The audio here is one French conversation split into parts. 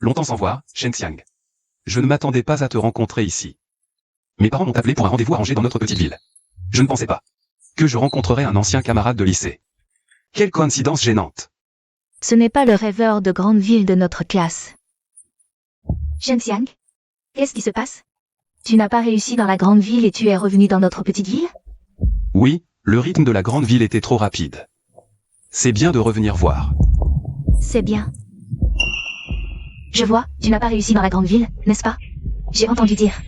Longtemps sans voir, Shen Xiang. Je ne m'attendais pas à te rencontrer ici. Mes parents m'ont appelé pour un rendez-vous arrangé dans notre petite ville. Je ne pensais pas que je rencontrerais un ancien camarade de lycée. Quelle coïncidence gênante. Ce n'est pas le rêveur de grande ville de notre classe. Shen Xiang, qu'est-ce qui se passe? Tu n'as pas réussi dans la grande ville et tu es revenu dans notre petite ville? Oui, le rythme de la grande ville était trop rapide. C'est bien de revenir voir. C'est bien. Je vois, tu n'as pas réussi dans la grande ville, n'est-ce pas? J'ai entendu dire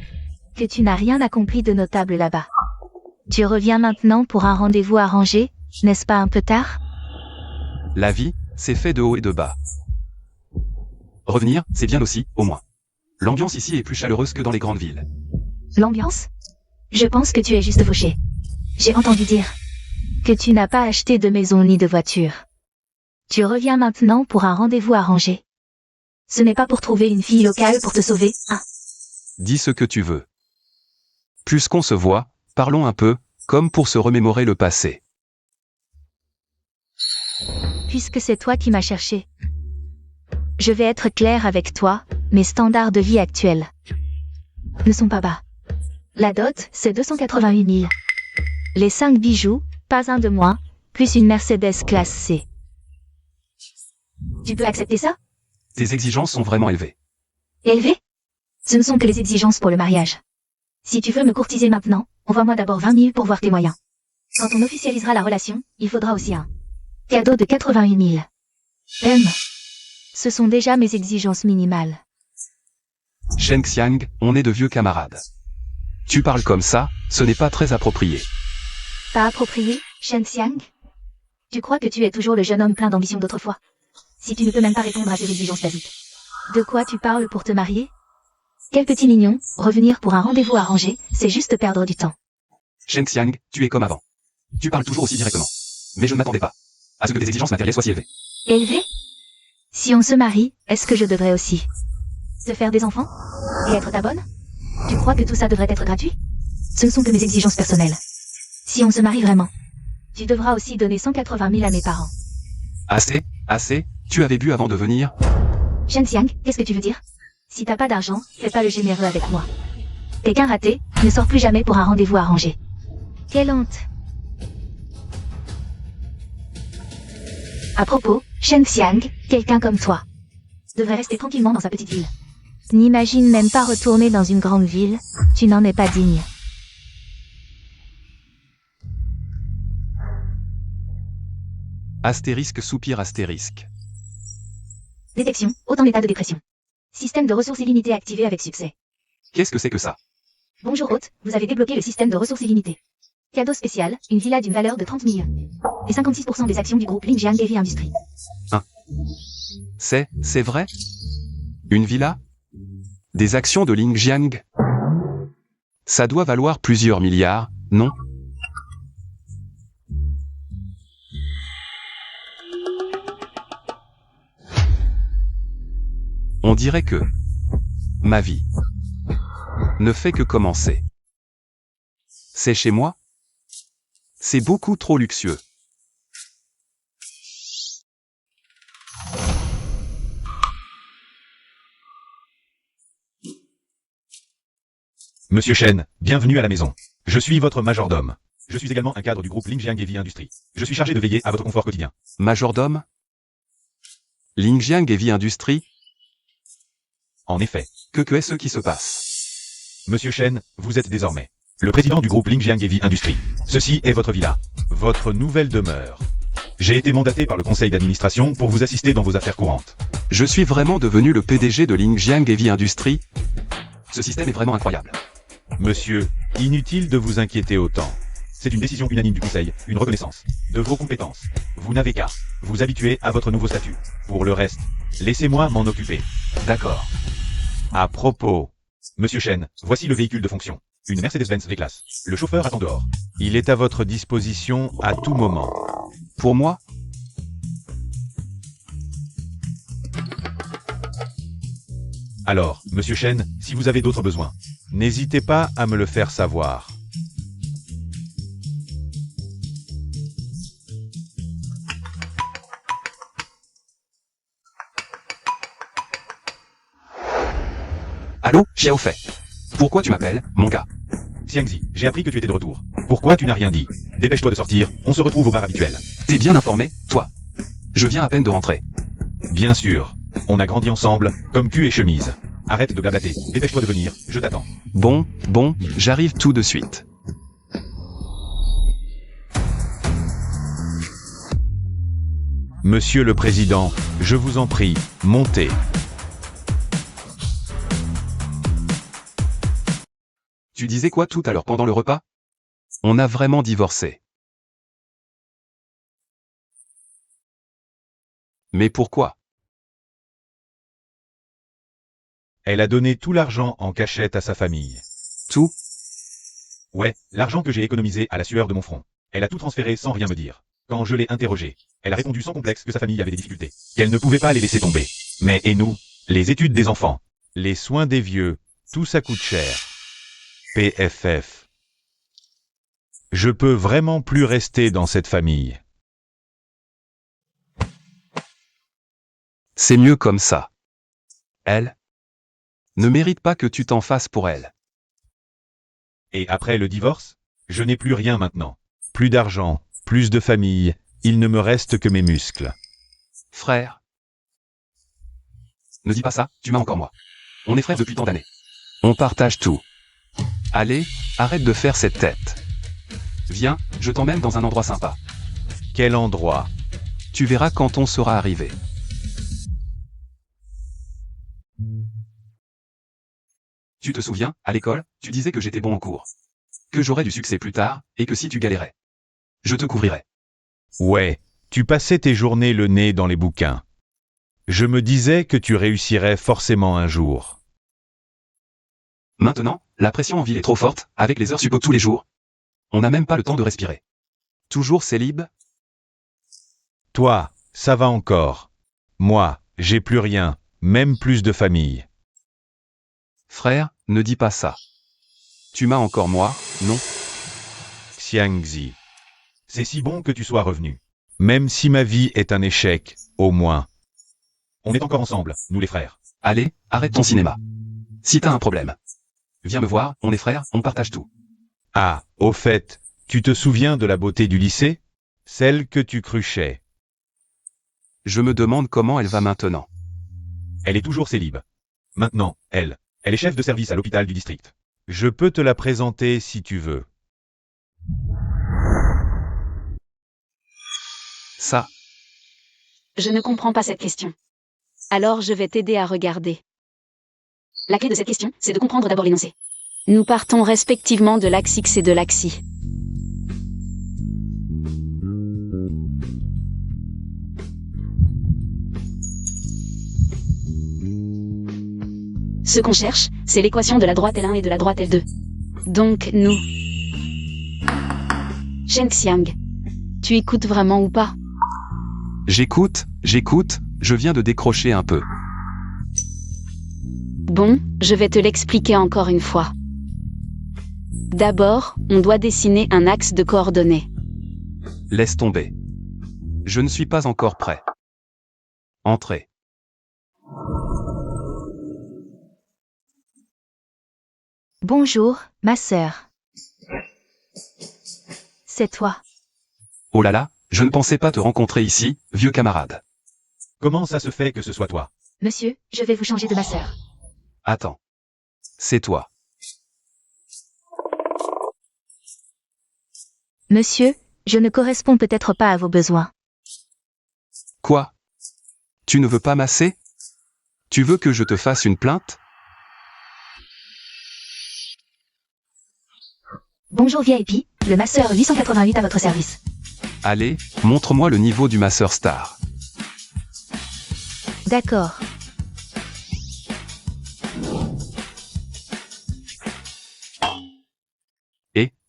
que tu n'as rien accompli de notable là-bas. Tu reviens maintenant pour un rendez-vous arrangé, n'est-ce pas un peu tard? La vie, c'est fait de haut et de bas. Revenir, c'est bien aussi, au moins. L'ambiance ici est plus chaleureuse que dans les grandes villes. L'ambiance? Je pense que tu es juste fauché. J'ai entendu dire que tu n'as pas acheté de maison ni de voiture. Tu reviens maintenant pour un rendez-vous arrangé. Ce n'est pas pour trouver une fille locale pour te sauver, hein? Dis ce que tu veux. Puisqu'on se voit, parlons un peu, comme pour se remémorer le passé. Puisque c'est toi qui m'as cherché. Je vais être clair avec toi, mes standards de vie actuels ne sont pas bas. La dot, c'est 288 000. Les 5 bijoux, pas un de moins, plus une Mercedes classe C. Tu peux accepter ça? Tes exigences sont vraiment élevées. Élevées? Ce ne sont que les exigences pour le mariage. Si tu veux me courtiser maintenant, envoie-moi d'abord 20 000 pour voir tes moyens. Quand on officialisera la relation, il faudra aussi un cadeau de 88 000. Ce sont déjà mes exigences minimales. Shen Xiang, on est de vieux camarades. Tu parles comme ça, ce n'est pas très approprié. Pas approprié, Shen Xiang? Tu crois que tu es toujours le jeune homme plein d'ambition d'autrefois? Si tu ne peux même pas répondre à tes exigences basiques. De quoi tu parles pour te marier? Quel petit mignon, revenir pour un rendez-vous arrangé, c'est juste perdre du temps. Shen Xiang, tu es comme avant. Tu parles toujours aussi directement. Mais je ne m'attendais pas à ce que tes exigences matérielles soient si élevées. Élevées? Si on se marie, est-ce que je devrais aussi te faire des enfants? Et être ta bonne? Tu crois que tout ça devrait être gratuit? Ce ne sont que mes exigences personnelles. Si on se marie vraiment, tu devras aussi donner 180 000 à mes parents. Assez, tu avais bu avant de venir? Shen Xiang, qu'est-ce que tu veux dire? Si t'as pas d'argent, fais pas le généreux avec moi. T'es qu'un raté, ne sors plus jamais pour un rendez-vous arrangé. Quelle honte! À propos, Shen Xiang, quelqu'un comme toi devrait rester tranquillement dans sa petite ville. N'imagine même pas retourner dans une grande ville, tu n'en es pas digne. Astérisque soupir astérisque. Détection, haut en état de dépression. Système de ressources illimitées activé avec succès. Qu'est-ce que c'est que ça? Bonjour hôte, vous avez débloqué le système de ressources illimitées. Cadeau spécial, une villa d'une valeur de 30 millions. Et 56% des actions du groupe Lingjiang Heavy Industries. Hein? C'est vrai? Une villa? Des actions de Lingjiang? Ça doit valoir plusieurs milliards, non? On dirait que ma vie ne fait que commencer. C'est chez moi? C'est beaucoup trop luxueux. Monsieur Shen, bienvenue à la maison. Je suis votre majordome. Je suis également un cadre du groupe Lingjiang Heavy Industries. Je suis chargé de veiller à votre confort quotidien. Majordome? Lingjiang Heavy Industries? En effet. Que est-ce qui se passe? Monsieur Shen, vous êtes désormais le président du groupe Lingjiang Heavy Industries. Ceci est votre villa. Votre nouvelle demeure. J'ai été mandaté par le conseil d'administration pour vous assister dans vos affaires courantes. Je suis vraiment devenu le PDG de Lingjiang Heavy Industries? Ce système est vraiment incroyable. Monsieur, inutile de vous inquiéter autant. C'est une décision unanime du conseil, une reconnaissance de vos compétences. Vous n'avez qu'à vous habituer à votre nouveau statut. Pour le reste, laissez-moi m'en occuper. D'accord. À propos, Monsieur Shen, voici le véhicule de fonction. Une Mercedes-Benz V-Class. Le chauffeur attend dehors. Il est à votre disposition à tout moment. Pour moi? Alors, Monsieur Shen, si vous avez d'autres besoins, n'hésitez pas à me le faire savoir. Allô, Xiaofei. Pourquoi tu m'appelles, mon gars? Xiangzi, j'ai appris que tu étais de retour. Pourquoi tu n'as rien dit? Dépêche-toi de sortir, on se retrouve au bar habituel. T'es bien informé, toi? Je viens à peine de rentrer. Bien sûr. On a grandi ensemble, comme cul et chemise. Arrête de blablater, dépêche-toi de venir, je t'attends. Bon, j'arrive tout de suite. Monsieur le Président, je vous en prie, montez. Tu disais quoi tout à l'heure pendant le repas? On a vraiment divorcé. Mais pourquoi? Elle a donné tout l'argent en cachette à sa famille. Tout? Ouais, l'argent que j'ai économisé à la sueur de mon front. Elle a tout transféré sans rien me dire. Quand je l'ai interrogée, elle a répondu sans complexe que sa famille avait des difficultés, qu'elle ne pouvait pas les laisser tomber. Mais et nous? Les études des enfants, les soins des vieux, tout ça coûte cher. PFF. Je peux vraiment plus rester dans cette famille. C'est mieux comme ça. Elle ne mérite pas que tu t'en fasses pour elle. Et après le divorce? Je n'ai plus rien maintenant. Plus d'argent, plus de famille, il ne me reste que mes muscles. Frère. Ne dis pas ça, tu m'as encore moi. On est frères depuis tant d'années. On partage tout. Allez, arrête de faire cette tête. Viens, je t'emmène dans un endroit sympa. Quel endroit? Tu verras quand on sera arrivé. Tu te souviens, à l'école, tu disais que j'étais bon en cours. Que j'aurais du succès plus tard, et que si tu galérais, je te couvrirais. Ouais, tu passais tes journées le nez dans les bouquins. Je me disais que tu réussirais forcément un jour. Maintenant, la pression en ville est trop forte, avec les heures suppo tous les jours. On n'a même pas le temps de respirer. Toujours célib? Toi, ça va encore. Moi, j'ai plus rien, même plus de famille. Frère, ne dis pas ça. Tu m'as encore moi, non? Xiangzi. C'est si bon que tu sois revenu. Même si ma vie est un échec, au moins. On est encore ensemble, nous les frères. Allez, arrête ton cinéma. Si t'as un problème, viens me voir, on est frères, on partage tout. Ah, au fait, tu te souviens de la beauté du lycée? Celle que tu cruchais. Je me demande comment elle va maintenant. Elle est toujours célib. Maintenant, elle est chef de service à l'hôpital du district. Je peux te la présenter si tu veux. Ça, Je ne comprends pas cette question. Alors je vais t'aider à regarder. La clé de cette question, c'est de comprendre d'abord l'énoncé. Nous partons respectivement de l'axe X et de l'axe Y. Ce qu'on cherche, c'est l'équation de la droite L1 et de la droite L2. Donc nous... Shen Xiang, tu écoutes vraiment ou pas? j'écoute, je viens de décrocher un peu. Bon, je vais te l'expliquer encore une fois. D'abord, on doit dessiner un axe de coordonnées. Laisse tomber. Je ne suis pas encore prêt. Entrez. Bonjour, ma sœur. C'est toi. Oh là là, je ne pensais pas te rencontrer ici, vieux camarade. Comment ça se fait que ce soit toi? Monsieur, je vais vous changer de ma sœur. Attends. C'est toi. Monsieur, je ne corresponds peut-être pas à vos besoins. Quoi? Tu ne veux pas masser? Tu veux que je te fasse une plainte? Bonjour VIP, le masseur 888 à votre service. Allez, montre-moi le niveau du masseur star. D'accord.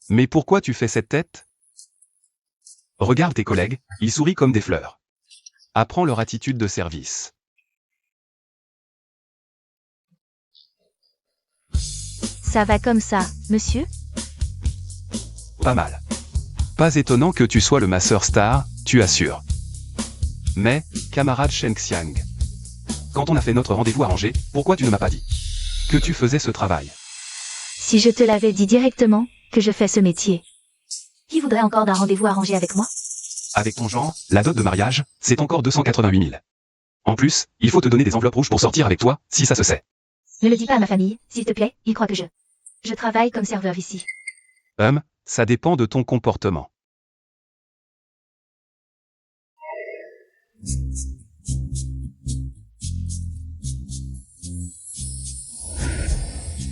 Mais pourquoi tu fais cette tête? Regarde tes collègues, ils sourient comme des fleurs. Apprends leur attitude de service. Ça va comme ça, monsieur? Pas mal. Pas étonnant que tu sois le masseur star, tu assures. Mais, camarade Shen Xiang, quand on a fait notre rendez-vous arrangé, pourquoi tu ne m'as pas dit que tu faisais ce travail. Si je te l'avais dit directement, que je fais ce métier. Qui voudrait encore d'un rendez-vous arrangé avec moi? Avec ton genre, la dot de mariage, c'est encore 288 000. En plus, il faut te donner des enveloppes rouges pour sortir avec toi, si ça se sait. Ne le dis pas à ma famille, s'il te plaît, ils croient que je travaille comme serveur ici. Ça dépend de ton comportement.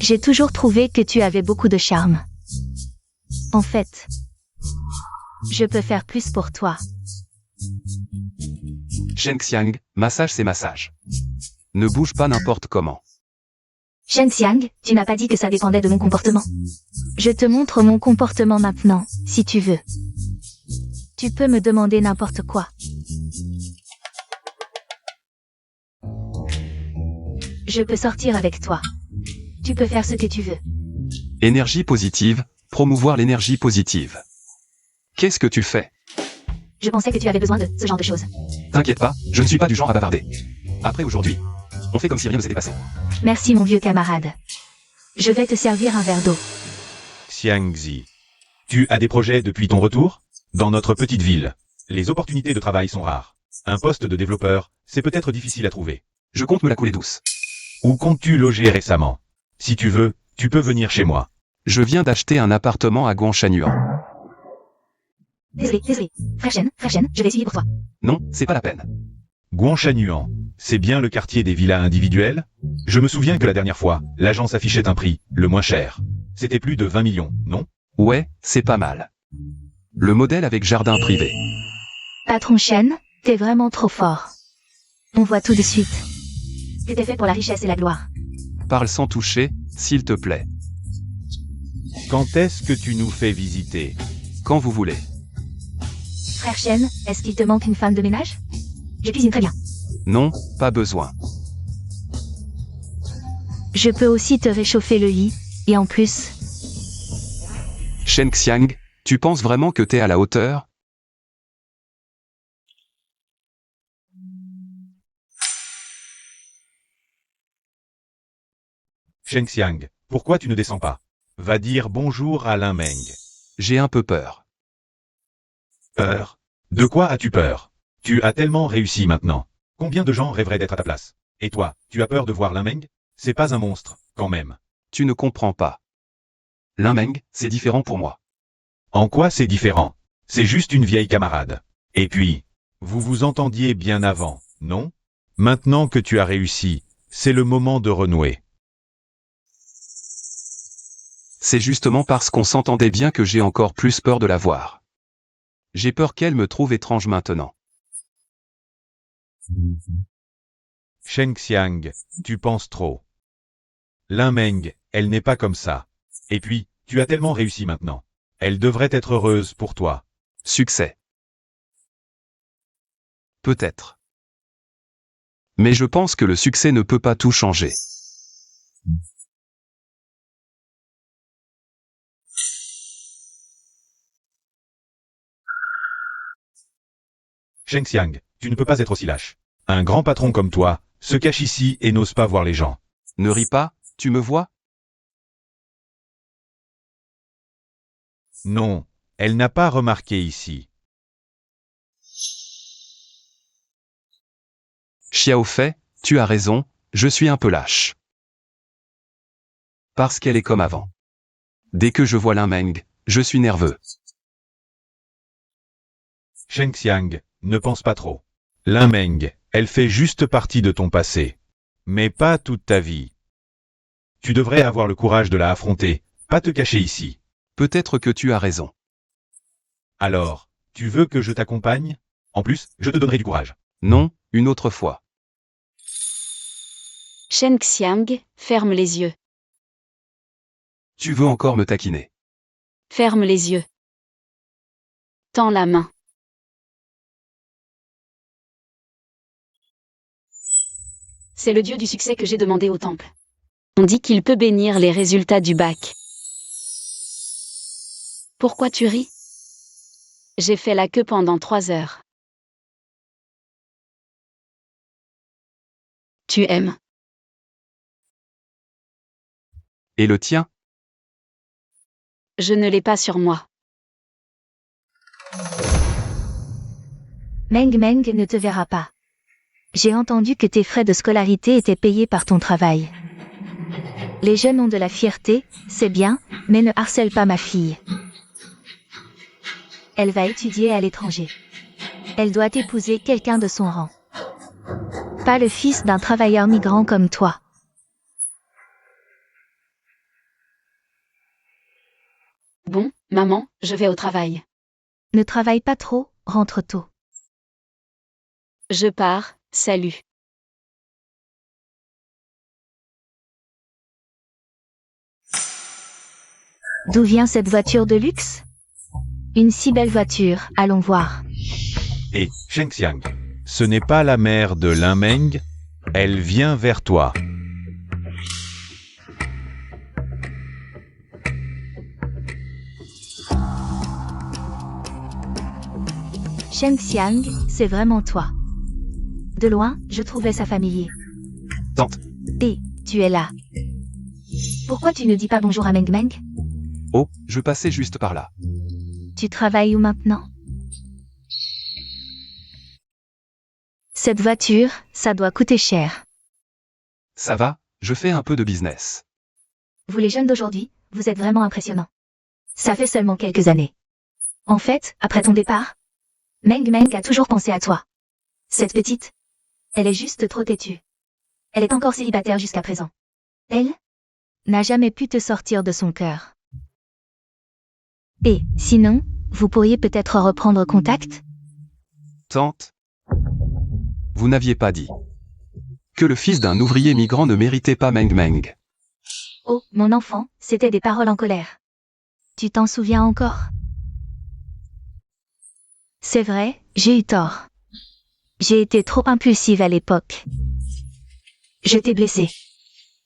J'ai toujours trouvé que tu avais beaucoup de charme. En fait, je peux faire plus pour toi. Shen Xiang, massage c'est massage. Ne bouge pas n'importe comment. Shen Xiang, tu n'as pas dit que ça dépendait de mon comportement. Je te montre mon comportement maintenant, si tu veux. Tu peux me demander n'importe quoi. Je peux sortir avec toi. Tu peux faire ce que tu veux. Énergie positive, promouvoir l'énergie positive. Qu'est-ce que tu fais? Je pensais que tu avais besoin de ce genre de choses. T'inquiète pas, je ne suis pas du genre à bavarder. Après aujourd'hui, on fait comme si rien ne s'était passé. Merci mon vieux camarade. Je vais te servir un verre d'eau. Xiangzi. Tu as des projets depuis ton retour? Dans notre petite ville, les opportunités de travail sont rares. Un poste de développeur, c'est peut-être difficile à trouver. Je compte me la couler douce. Où comptes-tu loger récemment? Si tu veux, tu peux venir chez moi. Je viens d'acheter un appartement à Guangshanuan. Désolé. Frère Shen, je vais suivre pour toi. Non, c'est pas la peine. Guangshanuan, c'est bien le quartier des villas individuelles? Je me souviens que la dernière fois, l'agence affichait un prix, le moins cher. C'était plus de 20 millions, non? Ouais, c'est pas mal. Le modèle avec jardin privé. Patron Shen, t'es vraiment trop fort. On voit tout de suite. C'était fait pour la richesse et la gloire. Parle sans toucher, s'il te plaît. Quand est-ce que tu nous fais visiter? Quand vous voulez. Frère Shen, est-ce qu'il te manque une femme de ménage? Je cuisine très bien. Non, pas besoin. Je peux aussi te réchauffer le lit, et en plus, Shen Xiang, tu penses vraiment que t'es à la hauteur? Shen Xiang, pourquoi tu ne descends pas? Va dire bonjour à Lin Meng. J'ai un peu peur. Peur? De quoi as-tu peur? Tu as tellement réussi maintenant. Combien de gens rêveraient d'être à ta place? Et toi, tu as peur de voir Lin Meng? C'est pas un monstre, quand même. Tu ne comprends pas. Lin Meng, c'est différent pour moi. En quoi c'est différent? C'est juste une vieille camarade. Et puis, vous vous entendiez bien avant, non? Maintenant que tu as réussi, c'est le moment de renouer. C'est justement parce qu'on s'entendait bien que j'ai encore plus peur de la voir. J'ai peur qu'elle me trouve étrange maintenant. Shen Xiang, tu penses trop. Lin Meng, elle n'est pas comme ça. Et puis, tu as tellement réussi maintenant. Elle devrait être heureuse pour toi. Succès. Peut-être. Mais je pense que le succès ne peut pas tout changer. Shen Xiang, tu ne peux pas être aussi lâche. Un grand patron comme toi se cache ici et n'ose pas voir les gens. Ne ris pas, tu me vois? Non, elle n'a pas remarqué ici. Xiao Fei, tu as raison, je suis un peu lâche. Parce qu'elle est comme avant. Dès que je vois Lin Meng, je suis nerveux. Shen Xiang, ne pense pas trop. Lin Meng, elle fait juste partie de ton passé. Mais pas toute ta vie. Tu devrais avoir le courage de la affronter, pas te cacher ici. Peut-être que tu as raison. Alors, tu veux que je t'accompagne? En plus, je te donnerai du courage. Non, une autre fois. Shen Xiang, ferme les yeux. Tu veux encore me taquiner. Ferme les yeux. Tends la main. C'est le dieu du succès que j'ai demandé au temple. On dit qu'il peut bénir les résultats du bac. Pourquoi tu ris? J'ai fait la queue pendant 3 heures. Tu aimes? Et le tien? Je ne l'ai pas sur moi. Meng Meng ne te verra pas. J'ai entendu que tes frais de scolarité étaient payés par ton travail. Les jeunes ont de la fierté, c'est bien, mais ne harcèle pas ma fille. Elle va étudier à l'étranger. Elle doit épouser quelqu'un de son rang. Pas le fils d'un travailleur migrant comme toi. Bon, maman, je vais au travail. Ne travaille pas trop, rentre tôt. Je pars, salut. D'où vient cette voiture de luxe? Une si belle voiture, allons voir. Et, Shengxiang, ce n'est pas la mère de Lin Meng, elle vient vers toi. Sheng Xiang, c'est vraiment toi. De loin, je trouvais ça familier. Tante. Et, tu es là. Pourquoi tu ne dis pas bonjour à Meng Meng? Oh, je passais juste par là. Tu travailles où maintenant? Cette voiture, ça doit coûter cher. Ça va, je fais un peu de business. Vous les jeunes d'aujourd'hui, vous êtes vraiment impressionnants. Ça fait seulement quelques années. En fait, après ton départ, Meng Meng a toujours pensé à toi. Cette petite, elle est juste trop têtue. Elle est encore célibataire jusqu'à présent. Elle n'a jamais pu te sortir de son cœur. Et, sinon, vous pourriez peut-être reprendre contact? Tante, vous n'aviez pas dit que le fils d'un ouvrier migrant ne méritait pas Meng Meng. Oh, mon enfant, c'était des paroles en colère. Tu t'en souviens encore? C'est vrai, j'ai eu tort. J'ai été trop impulsive à l'époque. Je t'ai blessé.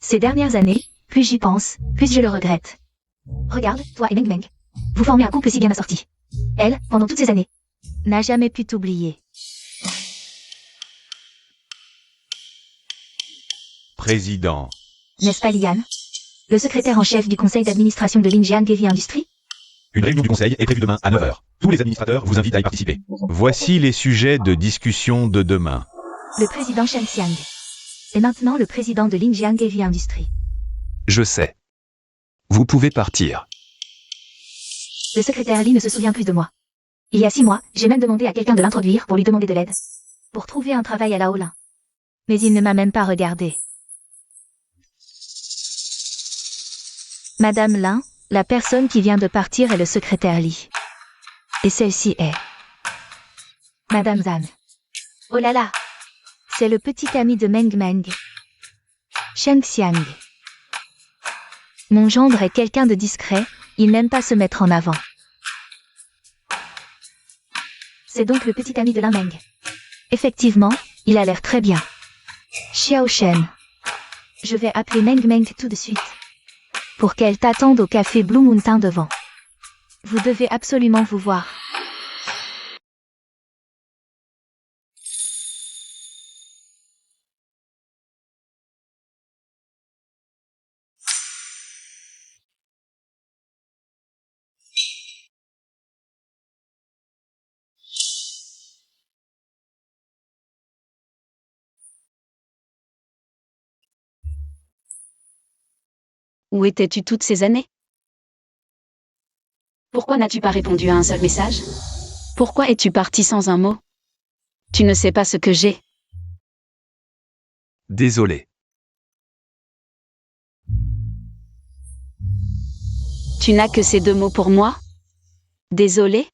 Ces dernières années, plus j'y pense, plus je le regrette. Regarde, toi et Meng Meng. Vous formez un couple si bien assorti. Elle, pendant toutes ces années, n'a jamais pu t'oublier. Président. N'est-ce pas Liane? Le secrétaire en chef du conseil d'administration de Linjiang Heavy Industries? Une réunion du conseil est prévue demain à 9h. Tous les administrateurs vous invitent à y participer. Voici les sujets de discussion de demain. Le président Sheng Xiang. Et maintenant le président de Linjiang Heavy Industries. Je sais. Vous pouvez partir. Le secrétaire Li ne se souvient plus de moi. Il y a 6 mois, j'ai même demandé à quelqu'un de l'introduire pour lui demander de l'aide. Pour trouver un travail à la Olin. Mais il ne m'a même pas regardé. Madame Lin, la personne qui vient de partir est le secrétaire Li. Et celle-ci est Madame Zhan. Oh là là! C'est le petit ami de Meng Meng. Sheng Xiang. Mon gendre est quelqu'un de discret, il n'aime pas se mettre en avant. C'est donc le petit ami de Lin Meng. Effectivement, il a l'air très bien. Xiao Shen. Je vais appeler Meng Meng tout de suite. Pour qu'elle t'attende au café Blue Mountain devant. Vous devez absolument vous voir. Où étais-tu toutes ces années? Pourquoi n'as-tu pas répondu à un seul message? Pourquoi es-tu parti sans un mot? Tu ne sais pas ce que j'ai. Désolé. Tu n'as que ces 2 mots pour moi? Désolé?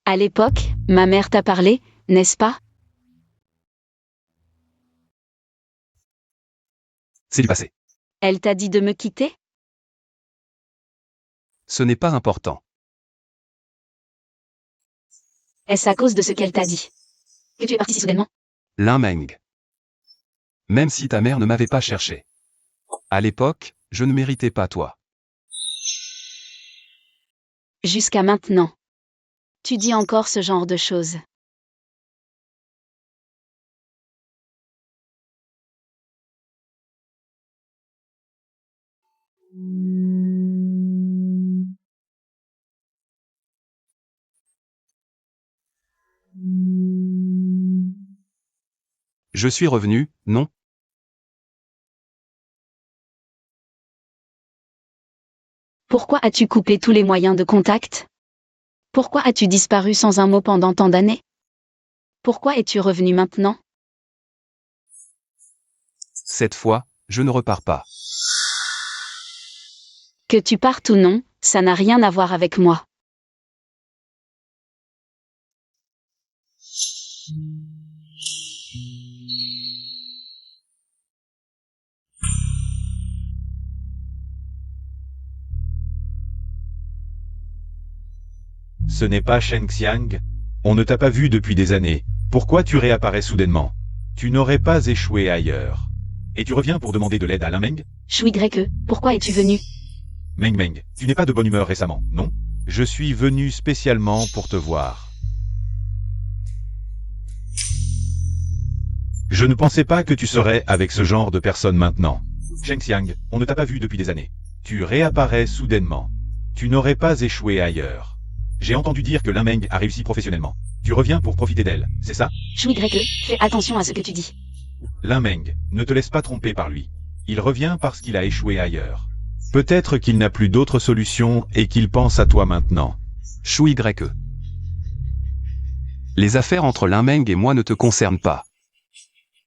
À l'époque, ma mère t'a parlé, n'est-ce pas? C'est du passé. Elle t'a dit de me quitter? Ce n'est pas important. Est-ce à cause de ce qu'elle t'a dit que tu es parti si soudainement? Lin Meng. Même si ta mère ne m'avait pas cherché. À l'époque, je ne méritais pas toi. Jusqu'à maintenant. Tu dis encore ce genre de choses. Je suis revenu, non? Pourquoi as-tu coupé tous les moyens de contact? Pourquoi as-tu disparu sans un mot pendant tant d'années? Pourquoi es-tu revenu maintenant? Cette fois, je ne repars pas. Que tu partes ou non, ça n'a rien à voir avec moi. Ce n'est pas Shen Xiang? On ne t'a pas vu depuis des années. Pourquoi tu réapparais soudainement? Tu n'aurais pas échoué ailleurs. Et tu reviens pour demander de l'aide à Lin Meng? Shui Greke, pourquoi es-tu venu? Meng Meng, tu n'es pas de bonne humeur récemment, non? Je suis venu spécialement pour te voir. Je ne pensais pas que tu serais avec ce genre de personne maintenant. Shen Xiang, on ne t'a pas vu depuis des années. Tu réapparais soudainement. Tu n'aurais pas échoué ailleurs. J'ai entendu dire que Lin Meng a réussi professionnellement. Tu reviens pour profiter d'elle, c'est ça? Shui Greke, fais attention à ce que tu dis. Lin Meng, ne te laisse pas tromper par lui. Il revient parce qu'il a échoué ailleurs. Peut-être qu'il n'a plus d'autre solution et qu'il pense à toi maintenant. Shui Greke. Les affaires entre Lin Meng et moi ne te concernent pas.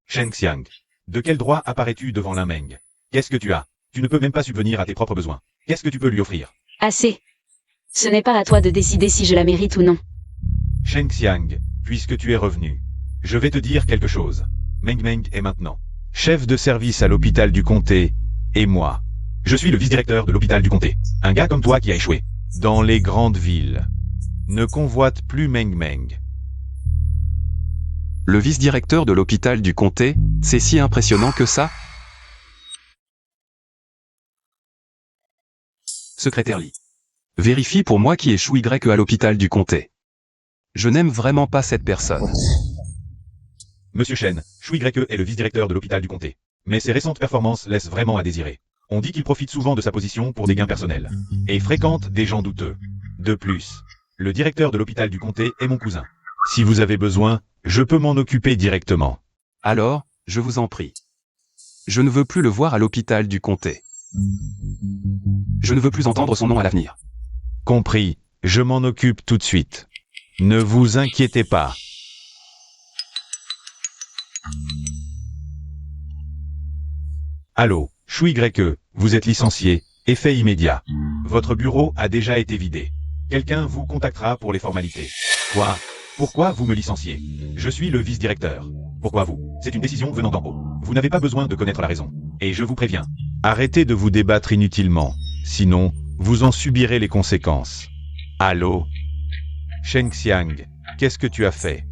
Shen Xiang, de quel droit apparais-tu devant Lin Meng? Qu'est-ce que tu as? Tu ne peux même pas subvenir à tes propres besoins. Qu'est-ce que tu peux lui offrir? Assez. Ce n'est pas à toi de décider si je la mérite ou non. Shen Xiang, puisque tu es revenu, je vais te dire quelque chose. Meng Meng est maintenant chef de service à l'hôpital du comté, et moi, je suis le vice-directeur de l'hôpital du comté. Un gars comme toi qui a échoué dans les grandes villes ne convoite plus Meng Meng. Le vice-directeur de l'hôpital du comté, c'est si impressionnant que ça? Secrétaire Lee. Vérifie pour moi qui est Shui Greke à l'hôpital du comté. Je n'aime vraiment pas cette personne. Monsieur Shen, Shui Greke est le vice-directeur de l'hôpital du comté. Mais ses récentes performances laissent vraiment à désirer. On dit qu'il profite souvent de sa position pour des gains personnels. Et fréquente des gens douteux. De plus, le directeur de l'hôpital du comté est mon cousin. Si vous avez besoin, je peux m'en occuper directement. Alors, je vous en prie. Je ne veux plus le voir à l'hôpital du comté. Je ne veux plus entendre son nom à l'avenir. Compris, je m'en occupe tout de suite. Ne vous inquiétez pas. Allô, Shui Greke, vous êtes licencié, effet immédiat. Votre bureau a déjà été vidé. Quelqu'un vous contactera pour les formalités. Quoi? Pourquoi vous me licenciez? Je suis le vice-directeur. Pourquoi vous? C'est une décision venant d'en haut. Vous n'avez pas besoin de connaître la raison. Et je vous préviens. Arrêtez de vous débattre inutilement. Sinon, vous en subirez les conséquences. Allô? Shen Xiang, qu'est-ce que tu as fait?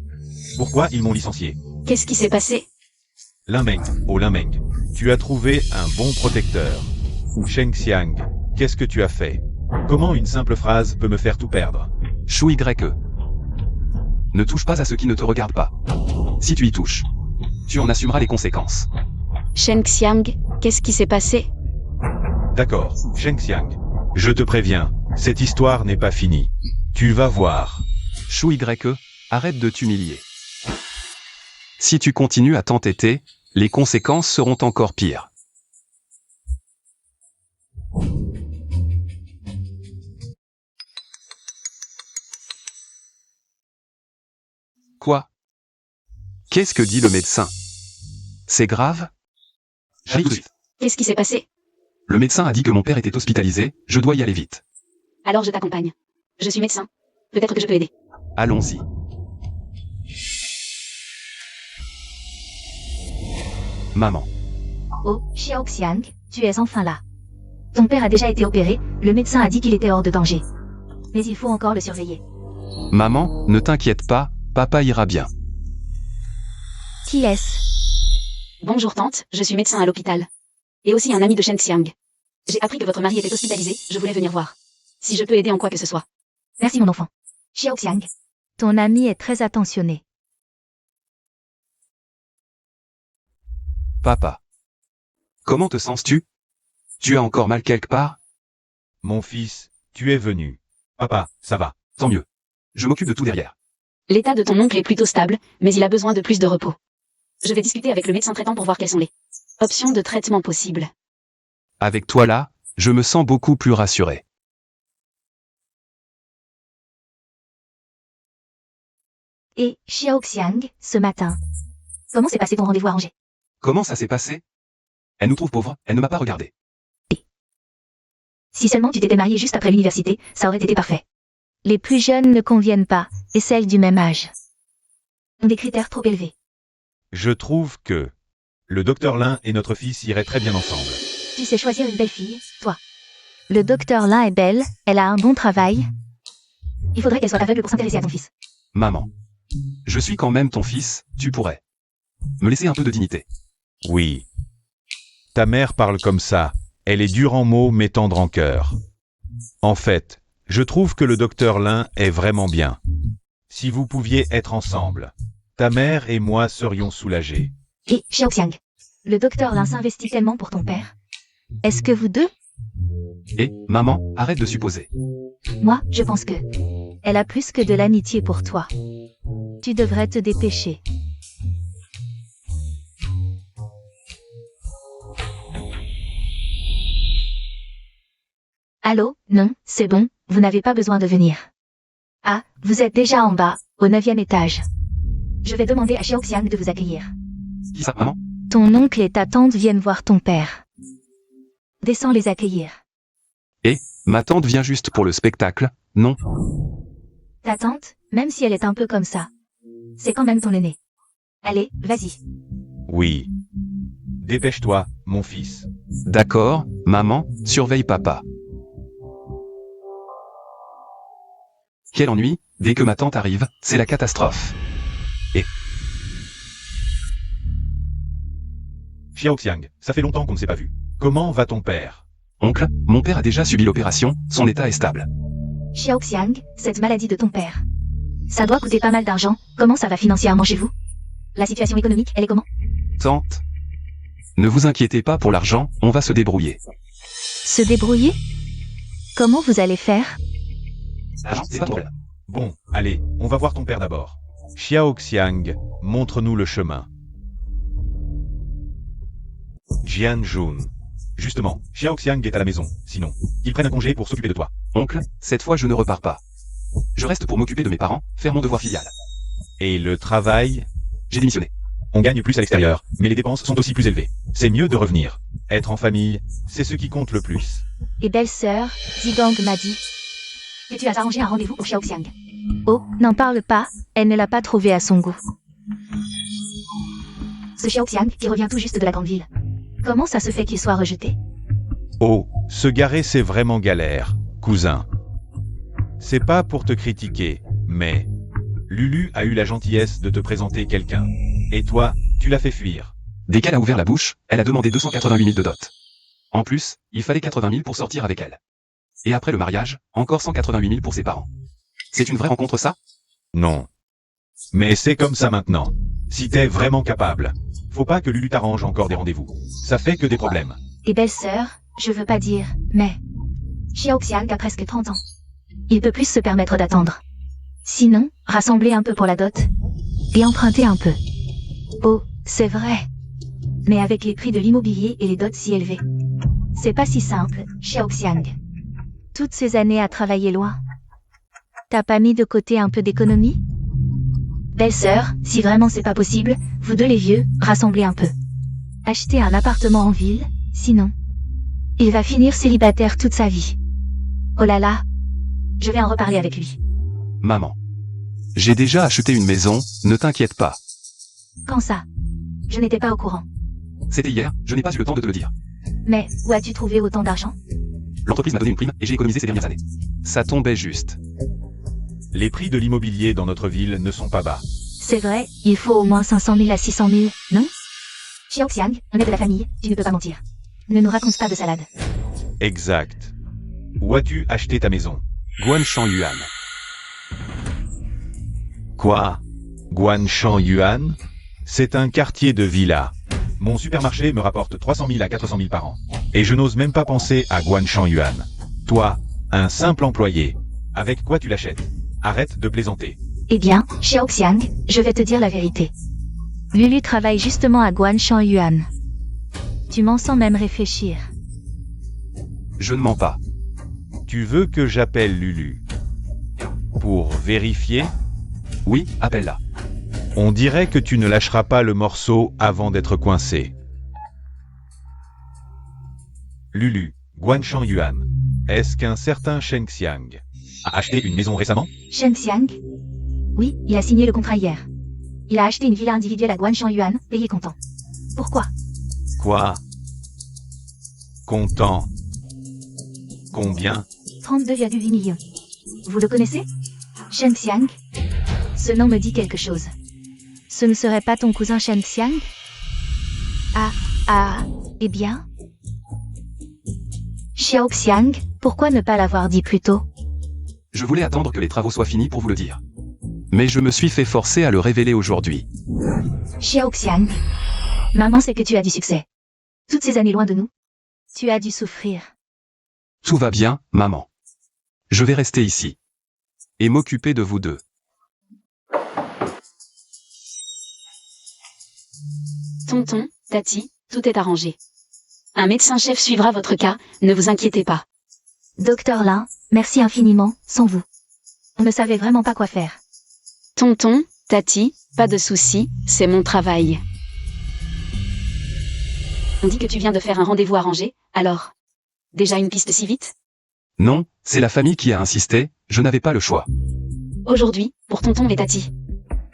Pourquoi ils m'ont licencié? Qu'est-ce qui s'est passé? Lin Meng, oh Lin Meng, tu as trouvé un bon protecteur. Shen Xiang, qu'est-ce que tu as fait? Comment une simple phrase peut me faire tout perdre? Shui Greke. Ne touche pas à ce qui ne te regarde pas. Si tu y touches, tu en assumeras les conséquences. Shen Xiang, qu'est-ce qui s'est passé? D'accord, Shen Xiang. Je te préviens, cette histoire n'est pas finie. Tu vas voir. Shui Greke, arrête de t'humilier. Si tu continues à t'entêter, les conséquences seront encore pires. Quoi? Qu'est-ce que dit le médecin? C'est grave? J'arrive tout de suite. Qu'est-ce qui s'est passé? Le médecin a dit que mon père était hospitalisé, je dois y aller vite. Alors je t'accompagne. Je suis médecin. Peut-être que je peux aider. Allons-y. Maman. Oh, Xiao Xiang, tu es enfin là. Ton père a déjà été opéré, le médecin a dit qu'il était hors de danger. Mais il faut encore le surveiller. Maman, ne t'inquiète pas, papa ira bien. Qui est-ce? Bonjour tante, je suis médecin à l'hôpital. Et aussi un ami de Shen Xiang. J'ai appris que votre mari était hospitalisé, je voulais venir voir. Si je peux aider en quoi que ce soit. Merci mon enfant. Xiao Xiang. Ton ami est très attentionné. Papa. Comment te sens-tu? Tu as encore mal quelque part? Mon fils, tu es venu. Papa, ça va. Tant mieux. Je m'occupe de tout derrière. L'état de ton oncle est plutôt stable, mais il a besoin de plus de repos. Je vais discuter avec le médecin traitant pour voir quelles sont les options de traitement possibles. Avec toi là, je me sens beaucoup plus rassuré. Et Xiao Xiang, ce matin. Comment s'est passé ton rendez-vous à Angers? Comment ça s'est passé? Elle nous trouve pauvres, elle ne m'a pas regardé. Si seulement tu t'étais marié juste après l'université, ça aurait été parfait. Les plus jeunes ne conviennent pas, et celles du même âge. Ont des critères trop élevés. Je trouve que le docteur Lin et notre fils iraient très bien ensemble. Tu sais choisir une belle fille, toi. Le docteur Lin est belle, elle a un bon travail. Il faudrait qu'elle soit aveugle pour s'intéresser à ton fils. Maman. Je suis quand même ton fils, tu pourrais me laisser un peu de dignité. Oui. Ta mère parle comme ça. Elle est dure en mots mais tendre en cœur. En fait, je trouve que le docteur Lin est vraiment bien. Si vous pouviez être ensemble, ta mère et moi serions soulagés. Et Xiao Xiang. Le docteur Lin s'investit tellement pour ton père. Est-ce que vous deux? Et, maman, arrête de supposer. Moi, je pense que... Elle a plus que de l'amitié pour toi. Tu devrais te dépêcher. Allô? Non, c'est bon, vous n'avez pas besoin de venir. Ah, vous êtes déjà en bas, au 9e étage. Je vais demander à Xiao Xiang de vous accueillir. Qui ça, maman? Ton oncle et ta tante viennent voir ton père. Descends les accueillir. Et, ma tante vient juste pour le spectacle, non? Ta tante, même si elle est un peu comme ça, c'est quand même ton aîné. Allez, vas-y. Oui. Dépêche-toi, mon fils. D'accord, maman, surveille papa. Quel ennui, dès que ma tante arrive, c'est la catastrophe. Xiao Xiang, ça fait longtemps qu'on ne s'est pas vu. Comment va ton père? Oncle, mon père a déjà subi l'opération, son état est stable. Xiao Xiang, cette maladie de ton père. Ça doit coûter pas mal d'argent, comment ça va financièrement chez vous? La situation économique, elle est comment? Tante. Ne vous inquiétez pas pour l'argent, on va se débrouiller. Se débrouiller? Comment vous allez faire? L'argent, c'est pas ton problème. Bon, allez, on va voir ton père d'abord. Xiao Xiang, montre-nous le chemin. Jian Jun. Justement, Xiao Xiang est à la maison, sinon, qu'il prenne un congé pour s'occuper de toi. Oncle, cette fois je ne repars pas. Je reste pour m'occuper de mes parents, faire mon devoir filial. Et le travail? J'ai démissionné. On gagne plus à l'extérieur, mais les dépenses sont aussi plus élevées. C'est mieux de revenir. Être en famille, c'est ce qui compte le plus. Et belle-sœur, Zidong m'a dit. Que tu as arrangé un rendez-vous pour Xiao Xiang. Oh, n'en parle pas, elle ne l'a pas trouvé à son goût. Ce Xiao Xiang qui revient tout juste de la grande ville. Comment ça se fait qu'il soit rejeté? Oh, se garer c'est vraiment galère, cousin. C'est pas pour te critiquer, mais... Lulu a eu la gentillesse de te présenter quelqu'un. Et toi, tu l'as fait fuir. Dès qu'elle a ouvert la bouche, elle a demandé 288 000 de dot. En plus, il fallait 80 000 pour sortir avec elle. Et après le mariage, encore 188 000 pour ses parents. C'est une vraie rencontre ça? Non. Mais c'est comme ça maintenant. Si t'es vraiment capable, faut pas que Lulu t'arrange encore des rendez-vous. Ça fait que des problèmes. Et belle-sœur, je veux pas dire, mais... Xiao Xiang a presque 30 ans. Il peut plus se permettre d'attendre. Sinon, rassembler un peu pour la dot. Et emprunter un peu. Oh, c'est vrai. Mais avec les prix de l'immobilier et les dots si élevés. C'est pas si simple, Xiao Xiang. Toutes ces années à travailler loin. T'as pas mis de côté un peu d'économie? Belle-sœur, si vraiment c'est pas possible, vous deux les vieux, rassemblez un peu. Achetez un appartement en ville, sinon... Il va finir célibataire toute sa vie. Oh là là. Je vais en reparler avec lui. Maman. J'ai déjà acheté une maison, ne t'inquiète pas. Quand ça? Je n'étais pas au courant. C'était hier, je n'ai pas eu le temps de te le dire. Mais, où as-tu trouvé autant d'argent? L'entreprise m'a donné une prime et j'ai économisé ces dernières années. Ça tombait juste. Les prix de l'immobilier dans notre ville ne sont pas bas. C'est vrai, il faut au moins 500 000 à 600 000, non? Xiaoxiang, on est de la famille, tu ne peux pas mentir. Ne nous raconte pas de salade. Exact. Où as-tu acheté ta maison? Guanshan Yuan. Quoi? Guanshan Yuan? C'est un quartier de villa. Mon supermarché me rapporte 300 000 à 400 000 par an. Et je n'ose même pas penser à Guanshan Yuan. Toi, un simple employé. Avec quoi tu l'achètes? Arrête de plaisanter. Eh bien, Xiaoxiang, je vais te dire la vérité. Lulu travaille justement à Guanshan Yuan. Tu m'en sens même réfléchir. Je ne mens pas. Tu veux que j'appelle Lulu? Pour vérifier? Oui, appelle-la. On dirait que tu ne lâcheras pas le morceau avant d'être coincé. Lulu, Guanshan Yuan. Est-ce qu'un certain Shen Xiang a acheté une maison récemment? Shen Xiang? Oui, il a signé le contrat hier. Il a acheté une villa individuelle à Guanshan Yuan, payé comptant. Pourquoi? Quoi? Content. Combien? 32,8 millions. Vous le connaissez? Shen Xiang? Ce nom me dit quelque chose. Ce ne serait pas ton cousin Shen Xiang? Eh bien? Xiaoxiang, Pourquoi ne pas l'avoir dit plus tôt? Je voulais attendre que les travaux soient finis pour vous le dire. Mais je me suis fait forcer à le révéler aujourd'hui. Xiaoxiang. Maman sait que tu as du succès. Toutes ces années loin de nous. Tu as dû souffrir. Tout va bien, maman. Je vais rester ici. Et m'occuper de vous deux. Tonton, Tati, tout est arrangé. Un médecin-chef suivra votre cas, ne vous inquiétez pas. Docteur Lin, merci infiniment, sans vous. On ne savait vraiment pas quoi faire. Tonton, Tati, pas de souci, c'est mon travail. On dit que tu viens de faire un rendez-vous arrangé, alors? Déjà une piste si vite? Non, c'est la famille qui a insisté, je n'avais pas le choix. Aujourd'hui, pour tonton et Tati.